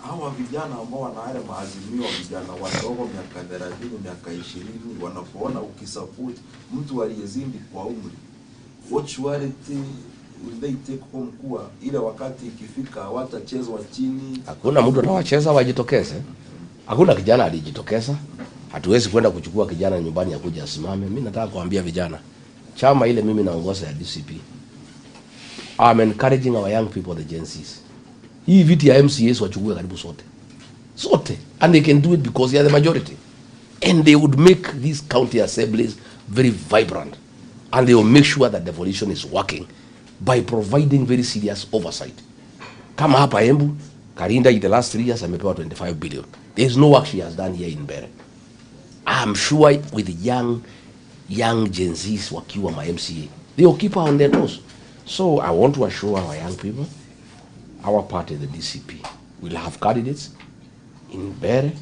Hawa vijana ambao wana yale maazimio, vijana wadogo miaka 30, miaka 20, wanapoona ukisupport mtu aliyezidi kwa umri, what surety will they take home kuwa ile wakati ikifika watachezwa chini? Hakuna mtu atawacheza wajitokeze. Hakuna kijana alijitokeza. Hatuwezi kwenda kuchukua kijana nyumbani akuja asimame. Mimi nataka kuambia vijana, chama ile mimi naongoza ya DCP, I'm encouraging our young people, the Gen Zs, Hii viti ya MCAs wachukue karibu sote, and they can do it because they are the majority, and they would make these county assemblies very vibrant, and they will make sure that devolution is working by providing very serious oversight. Kama hapa Embu, Karinda in the last 3 years amepewa 25 billion. There is no work she has done here in Mbeere. I'm sure with the young Gen Zs wakiwa ma MCA, they will keep her on their toes. So I want to assure our young people, our party, the DCP, will have candidates in Mbeere,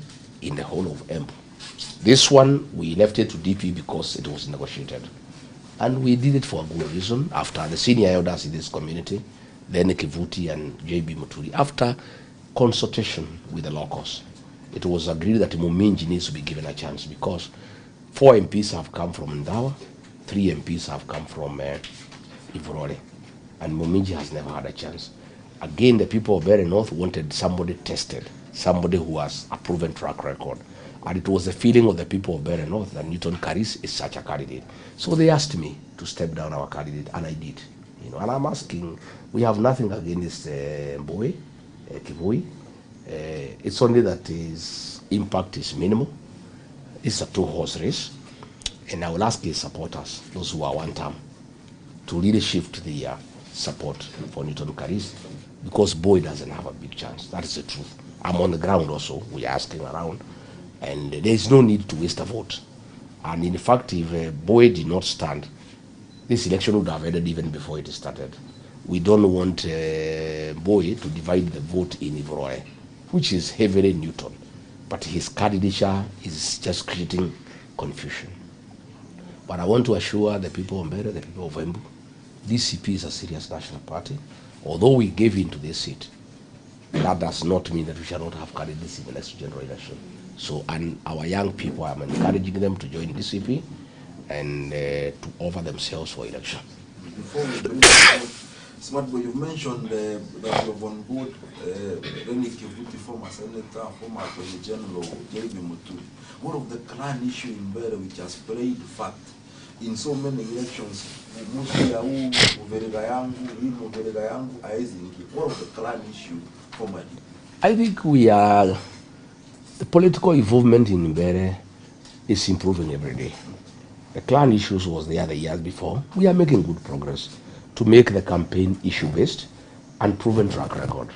in the whole of Embu. This one, we left it to DP because it was negotiated. And we did it for a good reason. After the senior elders in this community, then Kivuti and JB Muturi, after consultation with the locals, it was agreed that Muminji needs to be given a chance because 4 MPs have come from Ndawa, 3 MPs have come from Ivorole, and Muminji has never had a chance. Again, the people of Mbeere North wanted somebody tested, somebody who has a proven track record. And it was the feeling of the people of Mbeere North that Newton Karis is such a candidate. So they asked me to step down our candidate, and I did. You know, and I'm asking, we have nothing against Mbowe, Kivui. It's only that his impact is minimal. It's a 2-horse race. And I will ask his supporters, those who are one term, to really shift the support for Newton Karis, because Boy doesn't have a big chance. That is the truth. I'm on the ground also. We are asking around. And there is no need to waste a vote. And in fact, if Boy did not stand, this election would have ended even before it started. We don't want Boy to divide the vote in Ivorole, which is heavily Newton. But his candidature is just creating confusion. But I want to assure the people of Mbeere, the people of Embu, DCP is a serious national party. Although we gave in to this seat, that does not mean that we shall not have candidates in the next general election. So, and our young people, I'm encouraging them to join DCP and to offer themselves for election. Before we finish, Smart Boy, you've mentioned that you're on board Reni Kivuti, former senator, former attorney general, JB Muturi. One of the clan issue in Mbeere which has played fact in so many elections, one of the clan issue formerly. I think we are, the political involvement in Mbeere is improving every day. The clan issues was there the years before. We are making good progress to make the campaign issue-based and proven track record.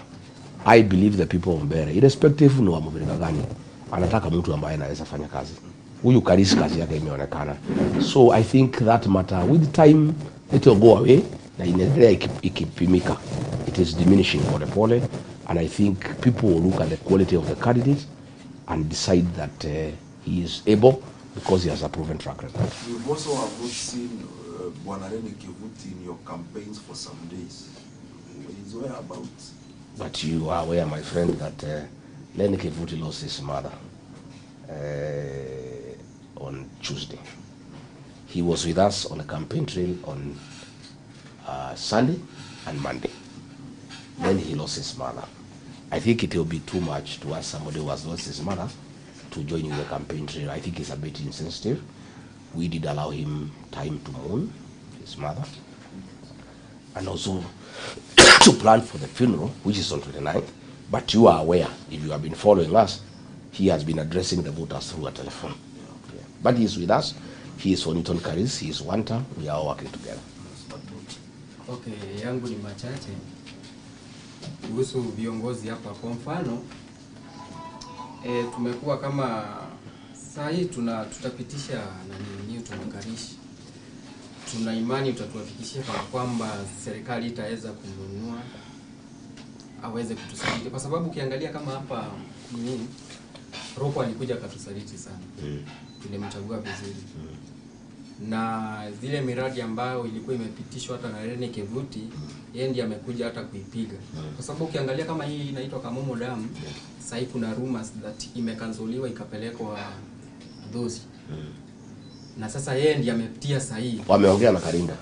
I believe the people of Mbeere, irrespective ni wa mvirika gani, anataka mtu ambaye anaweza fanya kazi. Huyu Karis kazi yake imeonekana. So I think that matter, with time, it will go away, na inaendelea ikipimika. It is diminishing pole, and I think people will look at the quality of the candidate and decide that he is able because he has a proven track record. We've also have not seen Reni Kivuti in your campaigns for some days. His whereabouts? But you are aware, my friend, that Reni Kivuti lost his mother on Tuesday. He was with us on a campaign trail on Sunday and Monday. Then he lost his mother. I think it will be too much to ask somebody who has lost his mother to join in the campaign trail. I think it's a bit insensitive. We did allow him time to mourn his mother and also to plan for the funeral, which is on 29th. But you are aware, if you have been following us, he has been addressing the voters through a telephone. Yeah. But he is with us. He is for Newton Karis. He is one term. We are all working together. Okay, yangu ni machache kuhusu viongozi hapa. Kwa mfano, tumekuwa kama saa hii tutapitisha nani tunakarishi. Tuna imani utatuhakikishia kwamba serikali itaweza kununua aweze kutusaidia, kwa sababu ukiangalia kama hapa nini Roko alikuja katusaliti sana. Tulimchagua vizuri. Na zile miradi ambayo ilikuwa imepitishwa hata na Reni Kivuti, yeye ndiye amekuja hata kuipiga. Kwa sababu ukiangalia kama hii inaitwa Kamomo Dam, sasa hivi kuna rumors that imekanzuliwa ikapelekwa Dosi. Na sasa yeye ndiye ametia sahihi. Wameongea na Karinda.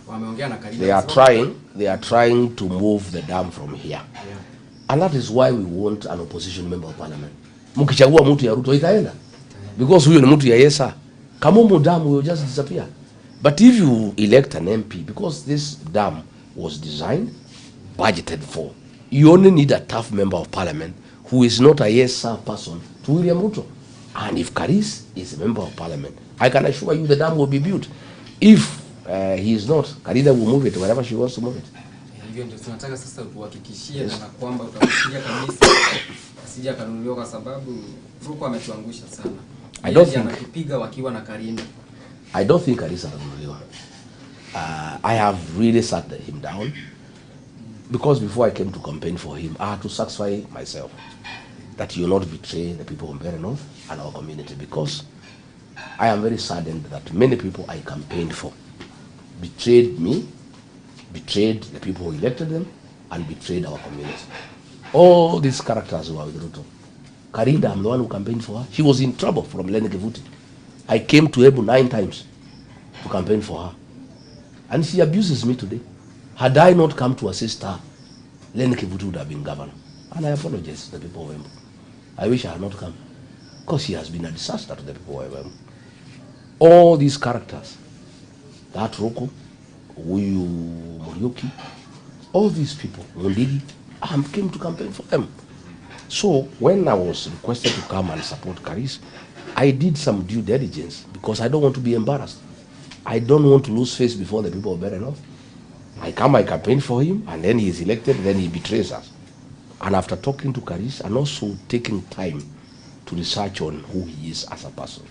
They are trying to move the dam from here. Yeah. And that is why we want an opposition member of parliament. Mkichagua mtu ya Ruto itaenda. Because huyo ni mtu ya Yesa. Kamomo Dam will just disappear. But if you elect an MP, because this dam was designed, budgeted for, You only need a tough member of parliament who is not a yes sir person to William Ruto. And if Karis is a member of parliament, I can assure you the dam will be built. If he is not, Karida will move it wherever she wants to move it. Hivyo ndio tunataka sasa tuhakikishie na kwamba utakusikia kabisa asija kanunuliwa kwa sababu Ruko ametuangusha sana. I don't think anatupiga wakiwa na Karinda. I don't think Karisa kanunuliwa. I have really sat him down because before I came to campaign for him, I had to satisfy myself that you will not betray the people of Mbeere North and our community, because I am very saddened that many people I campaigned for betrayed me, betrayed the people who elected them, and betrayed our community. All these characters who are with Ruto. Karinda, I'm the one who campaigned for her. She was in trouble from Lene Kivuti. I came to Ebu 9 times to campaign for her. And she abuses me today. Had I not come to assist her, Lene Kivuti would have been governor. And I apologize to the people of Embu. I wish I had not come, because she has been a disaster to the people of Embu. All these characters, that Roko, Uyu Morioki, all these people, Mundigi, I came to campaign for them. So when I was requested to come and support Karis, I did some due diligence because I don't want to be embarrassed. I don't want to lose face before the people of Mbeere North. I come, I campaign for him, and then he is elected, then he betrays us. And after talking to Karis and also taking time to research on who he is as a person,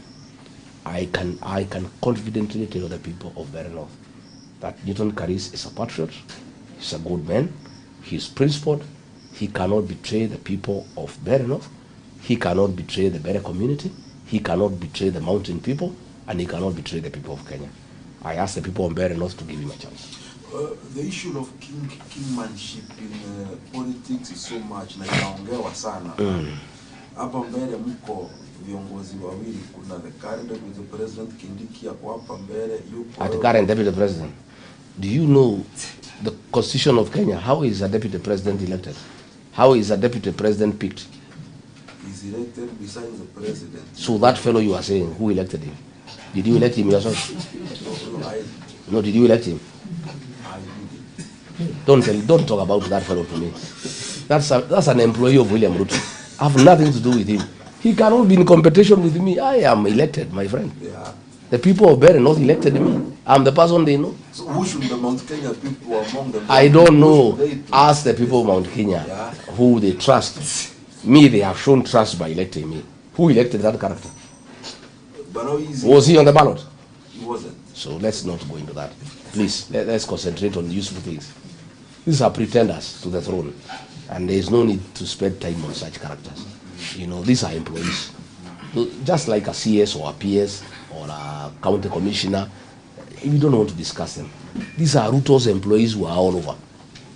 I can confidently tell the people of Mbeere North that Newton Karis is a patriot, he's a good man, he's principled, he cannot betray the people of Mbeere North, he cannot betray the Mbeere community, he cannot betray the mountain people, and he cannot betray the people of Kenya. I ask the people of Mbeere North to give him a chance. The issue of kingmanship in politics is so much na inaongewa sana. Hapa Mbeere mko viongozi wawili, kuna the current deputy president Kindiki yako hapa Mbeere yuko. At the current deputy president, do you know the constitution of Kenya? How is a deputy president elected? How is a deputy president picked? He's elected besides the president. So that fellow you are saying, who elected him? Did you elect him yourself? No, did you elect him? Don't talk about that fellow to me. That's an employee of William Ruto. I have nothing to do with him. He cannot be in competition with me. I am elected, my friend. Yeah. The people of Mbeere North elected me. I'm the person they know. So who should the Mount Kenya people among them? I don't know. Ask the people of Mount Kenya who they trust. Me, they have shown trust by electing me. Who elected that character? But how easy? Was he on the ballot? He wasn't. So let's not go into that. Please, let's concentrate on useful things. These are pretenders to the throne, and there is no need to spend time on such characters. You know, these are employees. Just like a CS or a PS or a county commissioner, we don't want to discuss them. These are Ruto's employees who are all over.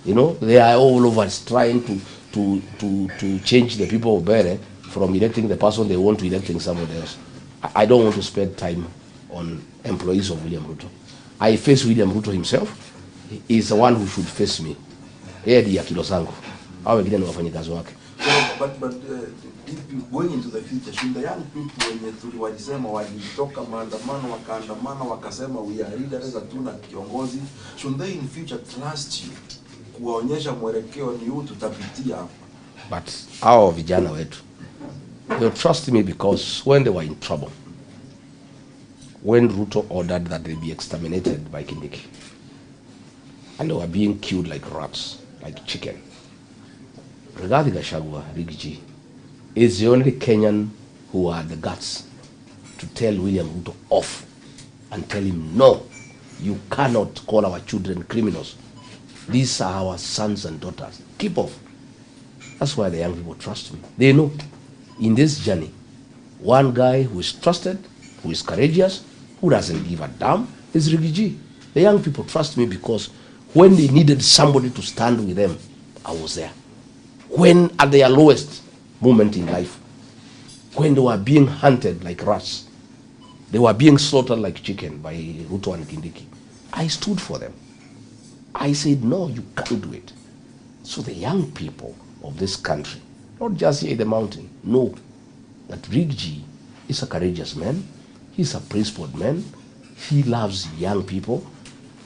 You know, they are all over trying to change the people of Mbeere from electing the person they want to electing someone else. I don't want to spend time on employees of William Ruto. I face William Ruto himself. He is the one who should face me. Yeye ndiye akilo zangu. Hao wengine ni wafanyikazi wake. But going into the future, should the young people wenye walisema walitoka maandamano wakaandamana wakasema we are leaders hatuna kiongozi, should they in future trust you kuwaonyesha mwelekeo ni huu tutapitia? But hao vijana wetu, they trust me because when they were in trouble, when Ruto ordered that they be exterminated by Kindiki, and they were being killed like rats, like chicken, regarding Gachaguas, Rigiji, is the only Kenyan who had the guts to tell William Ruto off and tell him, no, you cannot call our children criminals. These are our sons and daughters. Keep off. That's why the young people trust me. They know in this journey, one guy who is trusted, who is courageous, who doesn't give a damn, is Rigiji. The young people trust me because when they needed somebody to stand with them, I was there. When at their lowest moment in life, when they were being hunted like rats, they were being slaughtered like chicken by Ruto and Kindiki, I stood for them. I said, no, you can't do it. So the young people of this country, not just here in the mountain, know that Rigiji is a courageous man, he's a principled man, he loves young people,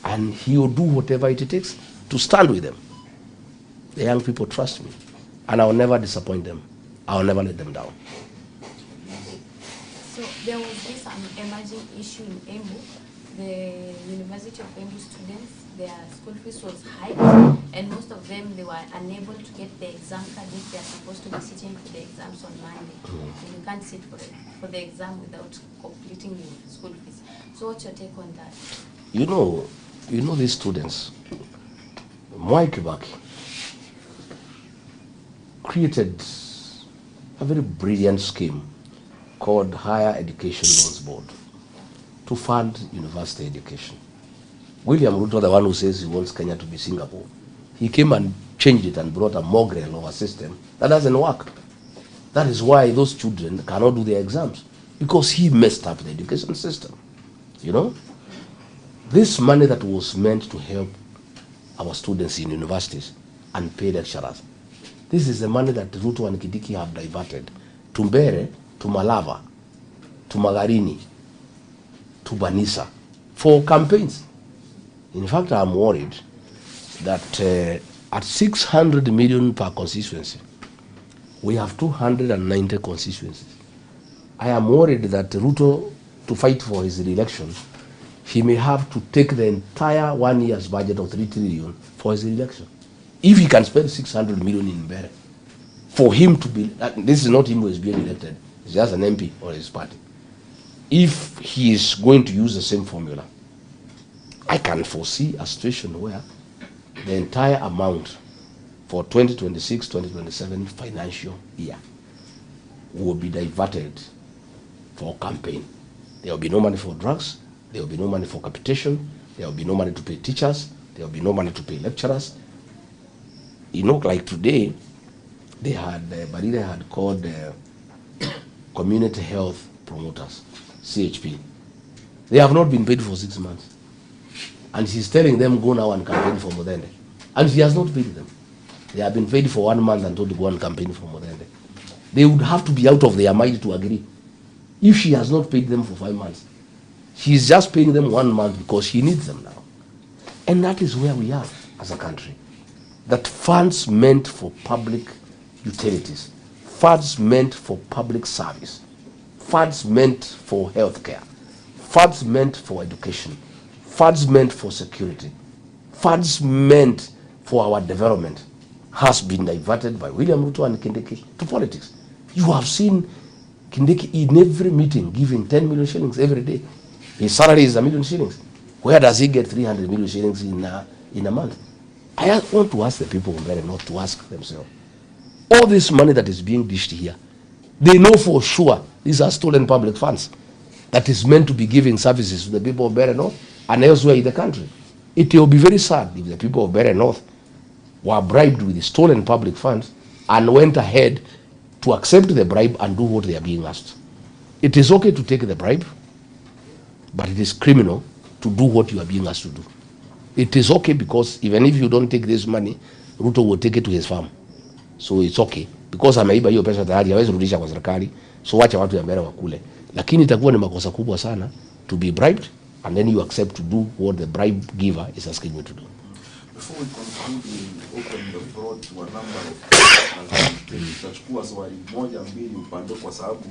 and he will do whatever it takes to stand with them. The young people trust me. And I'll never disappoint them. I'll never let them down. So there was this emerging issue in Embu. The University of Embu students, their school fees was high, and most of them, they were unable to get the exam card if they are supposed to be sitting for the exams on Monday. And you can't sit for the exam without completing your school fees. So what's your take on that? You know these students, Mwai Kibaki created a very brilliant scheme called Higher Education Loans Board to fund university education. William Ruto, the one who says he wants Kenya to be Singapore, he came and changed it and brought a mongrel of a system that doesn't work. That is why those children cannot do their exams, because he messed up the education system. You know, this money that was meant to help our students in universities and pay lecturers, this is the money that Ruto and Kidiki have diverted to Mbeere, to Malava, to Magarini, to Banisa for campaigns. In fact, I'm worried that at 600 million per constituency, we have 290 constituencies. I am worried that Ruto, to fight for his re-election, he may have to take the entire 1 year's budget of 3 trillion for his re-election. If he can spend 600 million in Mbeere, for him to be, this is not him who is being elected, it's just an MP or his party. If he is going to use the same formula, I can foresee a situation where the entire amount for 2026-2027 financial year will be diverted for campaign. There will be no money for drugs, there will be no money for capitation, there will be no money to pay teachers, there will be no money to pay lecturers. You know, like today, they had, Mbeere had called community health promoters, CHP. They have not been paid for 6 months. And she's telling them, go now and campaign for Modende. And she has not paid them. They have been paid for 1 month and told to go and campaign for Modende. They would have to be out of their mind to agree. If she has not paid them for 5 months, she's just paying them 1 month because she needs them now. And that is where we are as a country. That funds meant for public utilities, funds meant for public service, funds meant for healthcare, funds meant for education, funds meant for security, funds meant for our development has been diverted by William Ruto and Kindiki to politics. You have seen Kindiki in every meeting giving 10 million shillings every day. His salary is 1 million shillings. Where does he get 300 million shillings in a month? I want to ask the people of Mbeere not to ask themselves. All this money that is being dished here, they know for sure these are stolen public funds that is meant to be giving services to the people of Mbeere North and elsewhere in the country. It will be very sad if the people of Mbeere North were bribed with the stolen public funds and went ahead to accept the bribe and do what they are being asked. It is okay to take the bribe, but it is criminal to do what you are being asked to do. It is okay because even if you don't take this money, Ruto will take it to his farm. So it's okay. Because ameiba hiyo pesa tayari, hawezi rudisha kwa serikali. So wacha watu ya Mbeere wakule. Lakini itakuwa ni makosa kubwa sana to be bribed and then you accept to do what the bribe giver is asking you to do. Before we conclude, we open the floor to a number of tutachukua swali moja mbili upande kwa sababu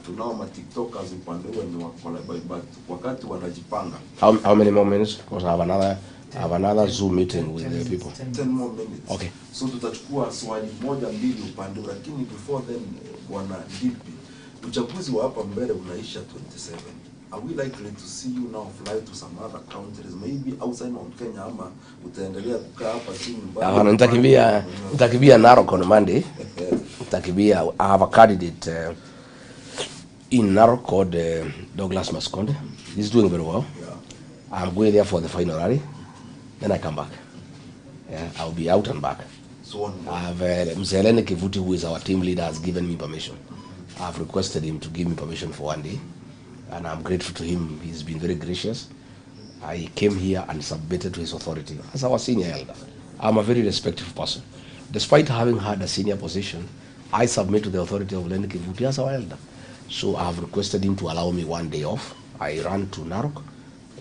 tunao ma TikTokers upande wenye wako but wakati wanajipanga. How many more minutes? Because I have another Zoom meeting with the people. 10 more minutes. Okay. So tutachukua swali moja mbili upande, lakini before then wana DP. Uchaguzi wa hapa Mbeere unaisha 27. Are we likely to see you now fly to some other countries, maybe outside of Kenya, ama utaendelea kukaa hapa chini mbali? Nitakimbia Narok on Monday. Nitakimbia, I have a candidate in Narok called Douglas Maskonde. He's doing very well. Yeah. I'm going there for the final rally. Then I come back. Yeah, I'll be out and back. So on. I've Mselene Kivuti, who is our team leader, has given me permission. I've requested him to give me permission for 1 day, and I'm grateful to him. He's been very gracious. I came here and submitted to his authority as our senior elder. I'm a very respectful person. Despite having had a senior position, I submit to the authority of Len Kivuti as our elder. So I've requested him to allow me 1 day off. I ran to Narok,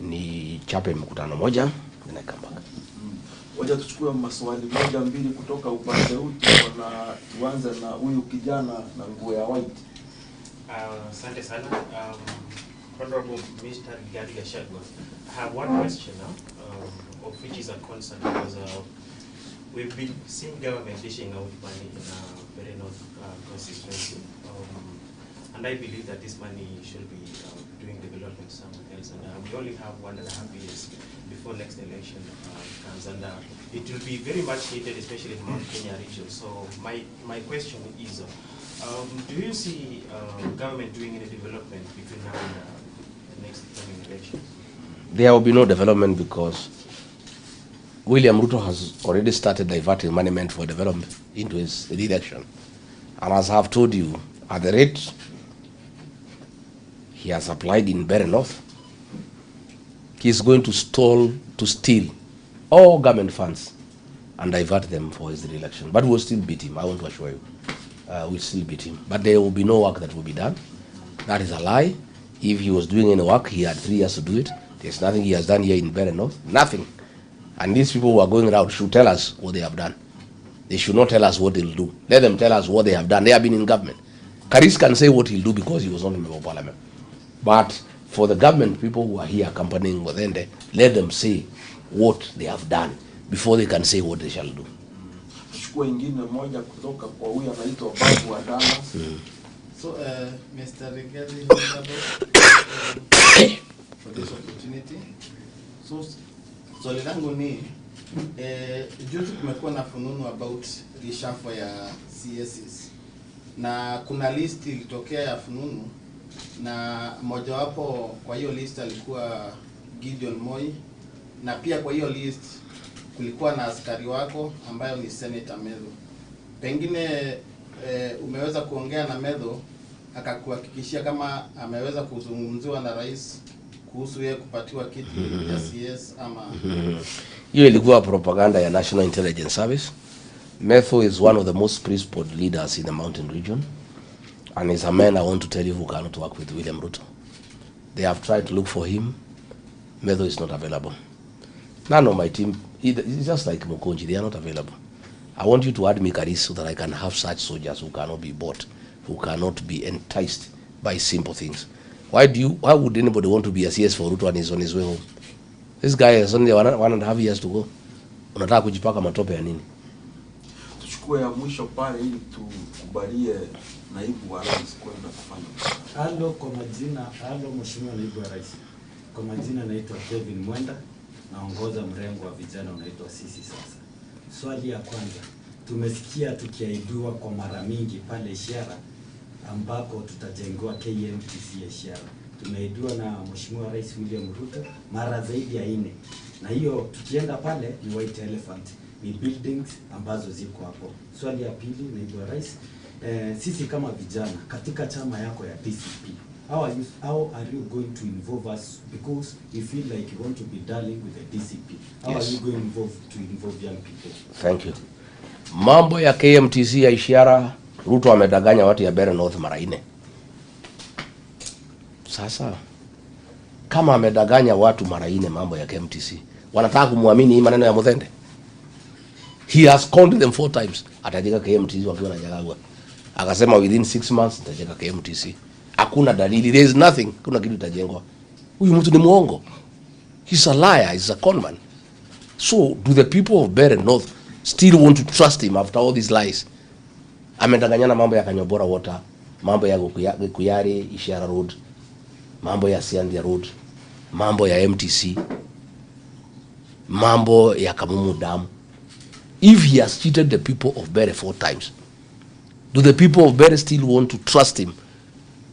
ni chape mkutano moja, then I come back. Wacha tuchukue maswali moja mbili kutoka upande huu, tuanze na huyu kijana na nguo ya white. Asante sana. Honorable Mr. Gachaguas, I have one question now, of which is a concern, because we've been seeing government dishing out money in Mbeere North constituency, and I believe that this money should be doing development somewhere else, and we only have 1.5 years before next election comes, and it will be very much needed, especially in Mount Kenya region. So my question is, do you see government doing any development between now and the next coming election? There will be no development because William Ruto has already started diverting money meant for development into his re-election. And as I have told you, at the rate he has applied in Mbeere North, he is going to steal all government funds and divert them for his re-election. But we'll still beat him, I want to assure you. We'll still beat him. But there will be no work that will be done. That is a lie. If he was doing any work, he had 3 years to do it. There's nothing he has done here in Mbeere North. Nothing. And these people who are going around should tell us what they have done. They should not tell us what they'll do. Let them tell us what they have done. They have been in government. Karis can say what he'll do because he was not a member of parliament. But for the government people who are here accompanying Wadende, let them say what they have done before they can say what they shall do. Ingine moja kutoka kwa huyu anaitwa Babu wa Dallas. So Mr. Rigathi, for this opportunity. So swali langu ni juzi kumekuwa na fununu about reshuffle ya CSs, na kuna list ilitokea ya fununu, na mojawapo kwa hiyo list alikuwa Gideon Moi, na pia kwa hiyo list kulikuwa na askari wako ambayo ni Senator Medho. Pengine umeweza kuongea na Medho akakuhakikishia kama ameweza kuzungumziwa na rais kuhusu yeye kupatiwa kiti ya CS ama? Hiyo ilikuwa propaganda ya National Intelligence Service. Medho is one of the most principled leaders in the mountain region, and is a man I want to tell you who cannot work with William Ruto. They have tried to look for him. Medho is not available. None of my team, it's just like Mokonji, they are not available. I want you to add me Karis so that I can have such soldiers who cannot be bought, who cannot be enticed by simple things. Why would anybody want to be a CS for Ruto and he's on his way home? This guy has only 1.5 years to go. Unataka kujipaka matope ya nini? Tuchukue ya mwisho pale ili tukubalie naibu wa rais kwenda kufanya. Halo, kwa majina, halo mheshimiwa naibu wa rais. Kwa majina naitwa Kevin Mwenda, naongoza mrengo wa vijana unaitwa Sisi Sasa. Swali ya kwanza, tumesikia tukiahidiwa kwa mara mingi pale Ishara ambako tutajengewa KMTC Ishara. Tumeahidiwa na mheshimiwa rais William Ruto mara zaidi ya 4. Na hiyo tukienda pale ni White Elephant, ni buildings ambazo ziko hapo. Swali ya pili, naibu wa rais, sisi kama vijana katika chama yako ya DCP, how are you going to involve us, because we feel like you want to be darling with the DCP? How are you going to involve young people? Thank you. Mambo ya KMTC ya Ishara, Ruto amedanganya watu ya Mbeere North mara 4. Sasa kama amedanganya watu mara 4 mambo ya KMTC, wanataka kumwamini hii maneno ya Muthende? He has called them 4 times. Atajenga KMTC wakiwa na Gachaguas. Akasema within 6 months atajenga KMTC. Hakuna dalili, there is nothing, kuna kitu itajengwa. Huyu mtu ni muongo. He's a liar, he's a conman. So do the people of Mbeere North still want to trust him after all these lies? Amedanganyana mambo ya Kanyobora Water, mambo ya Kuyari Ishara Road, mambo ya Siandia Road, mambo ya MTC, mambo ya Kamumu Dam. If he has cheated the people of Mbeere 4 times, do the people of Mbeere still want to trust him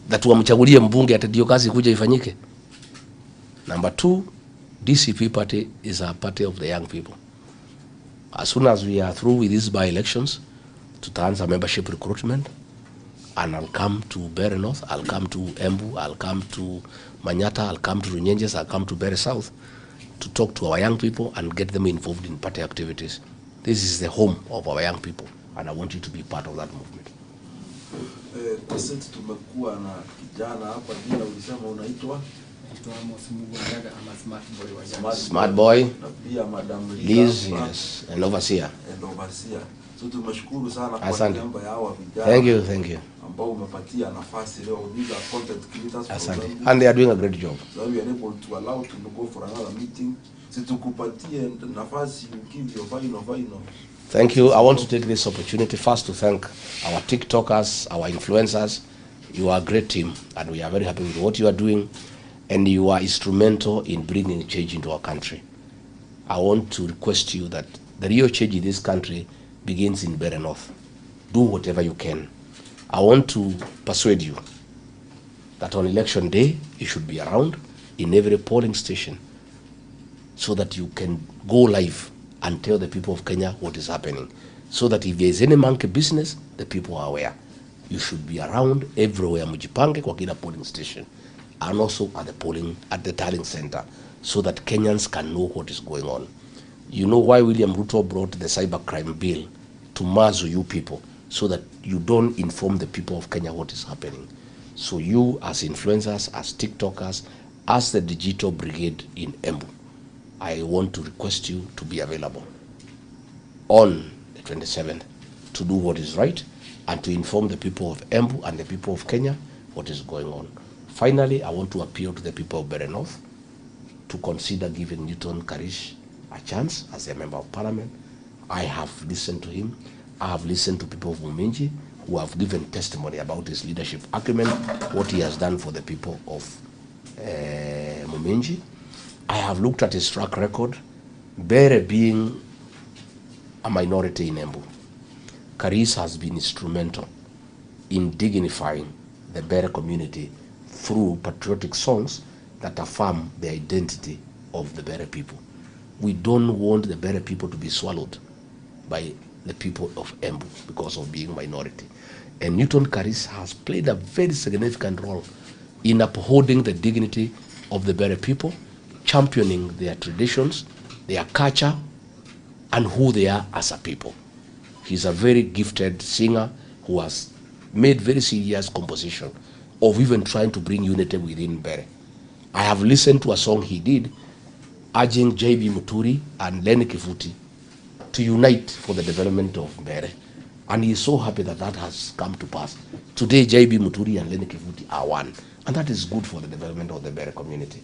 that wamchagulie mbunge ati ndio kazi kuja ifanyike? Number 2, DCP party is a party of the young people. As soon as we are through with these by-elections, tutaanza membership recruitment, and I'll come to Mbeere North, I'll come to Embu, I'll come to Manyata, I'll come to Runyenjes, I'll come to Mbeere South to talk to our young people and get them involved in party activities. This is the home of our young people, and I want you to be part of that movement. Tumekuwa na kijana hapa, jina ulisema unaitwa? Smart boy. Na pia Madam Liz, Lisa, yes, and overseer. So tumeshukuru sana kwa Asante. niaba ya hawa vijana. Thank you. Ambao umepatia nafasi leo, these are content creators for Asante. them. And they are doing a great job. So we are able to allow to go for another meeting. Situkupatie nafasi, you give your final. Thank you. I want to take this opportunity first to thank our TikTokers, our influencers. You are a great team, and we are very happy with what you are doing, and you are instrumental in bringing change into our country. I want to request you that the real change in this country begins in Mbeere North. Do whatever you can. I want to persuade you that on election day, you should be around in every polling station so that you can go live and tell the people of Kenya what is happening. So that if there is any monkey business, the people are aware. You should be around everywhere, Mujipange, kwa kila polling station, and also at the tallying center, so that Kenyans can know what is going on. You know why William Ruto brought the cybercrime bill to muzzle you people, so that you don't inform the people of Kenya what is happening. So you, as influencers, as TikTokers, as the digital brigade in Embu, I want to request you to be available on the 27th to do what is right and to inform the people of Embu and the people of Kenya what is going on. Finally, I want to appeal to the people of Mbeere North to consider giving Newton Karish a chance as a member of parliament. I have listened to him. I have listened to people of Muminji who have given testimony about his leadership acumen, what he has done for the people of Muminji. I have looked at his track record. Mbeere being a minority in Embu, Karis has been instrumental in dignifying the Mbeere community through patriotic songs that affirm the identity of the Mbeere people. We don't want the Mbeere people to be swallowed by the people of Embu because of being minority. And Newton Karis has played a very significant role in upholding the dignity of the Mbeere people, championing their traditions, their culture, and who they are as a people. He's a very gifted singer who has made very serious composition of even trying to bring unity within Mbeere. I have listened to a song he did urging JB Muturi and Lenny Kivuti to unite for the development of Mbeere. And he is so happy that that has come to pass. Today, JB Muturi and Lenny Kivuti are one. And that is good for the development of the Mbeere community.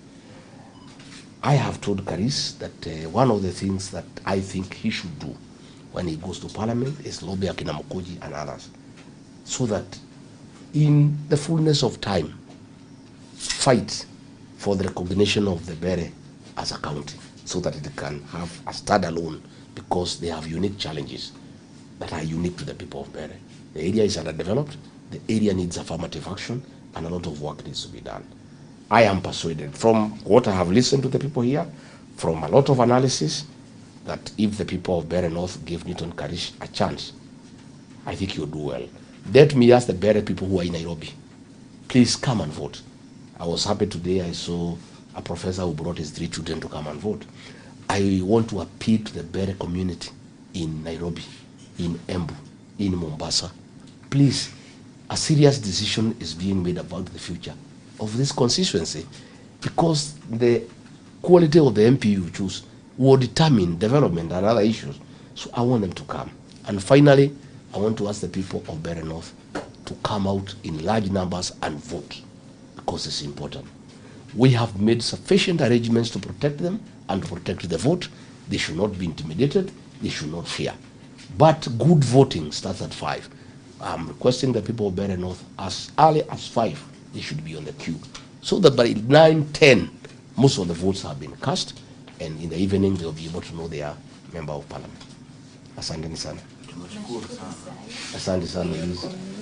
I have told Karis that one of the things that I think he should do when he goes to parliament is lobby Akina Mukoji and others, so that in the fullness of time, fight for the recognition of the Mbeere as a county, so that it can have a standalone, because they have unique challenges that are unique to the people of Mbeere. The area is underdeveloped, the area needs affirmative action, and a lot of work needs to be done. I am persuaded from what I have listened to the people here, from a lot of analysis, that if the people of Mbeere North give Newton Karish a chance, I think you'll do well. Let me ask the Mbeere people who are in Nairobi, please come and vote. I was happy today, I saw a professor who brought his 3 children to come and vote. I want to appeal to the Mbeere community in Nairobi, in Embu, in Mombasa. Please, a serious decision is being made about the future of this constituency, because the quality of the MP you choose will determine development and other issues. So I want them to come. And finally, I want to ask the people of Mbeere North to come out in large numbers and vote, because it's important. We have made sufficient arrangements to protect them and to protect the vote. They should not be intimidated. They should not fear. But good voting starts at 5. I'm requesting the people of Mbeere North as early as 5. They should be on the queue, so that by 9:10, most of the votes have been cast, and in the evening they'll be able to know they are member of parliament. Asante sana. Tunashukuru sana. Asante sana.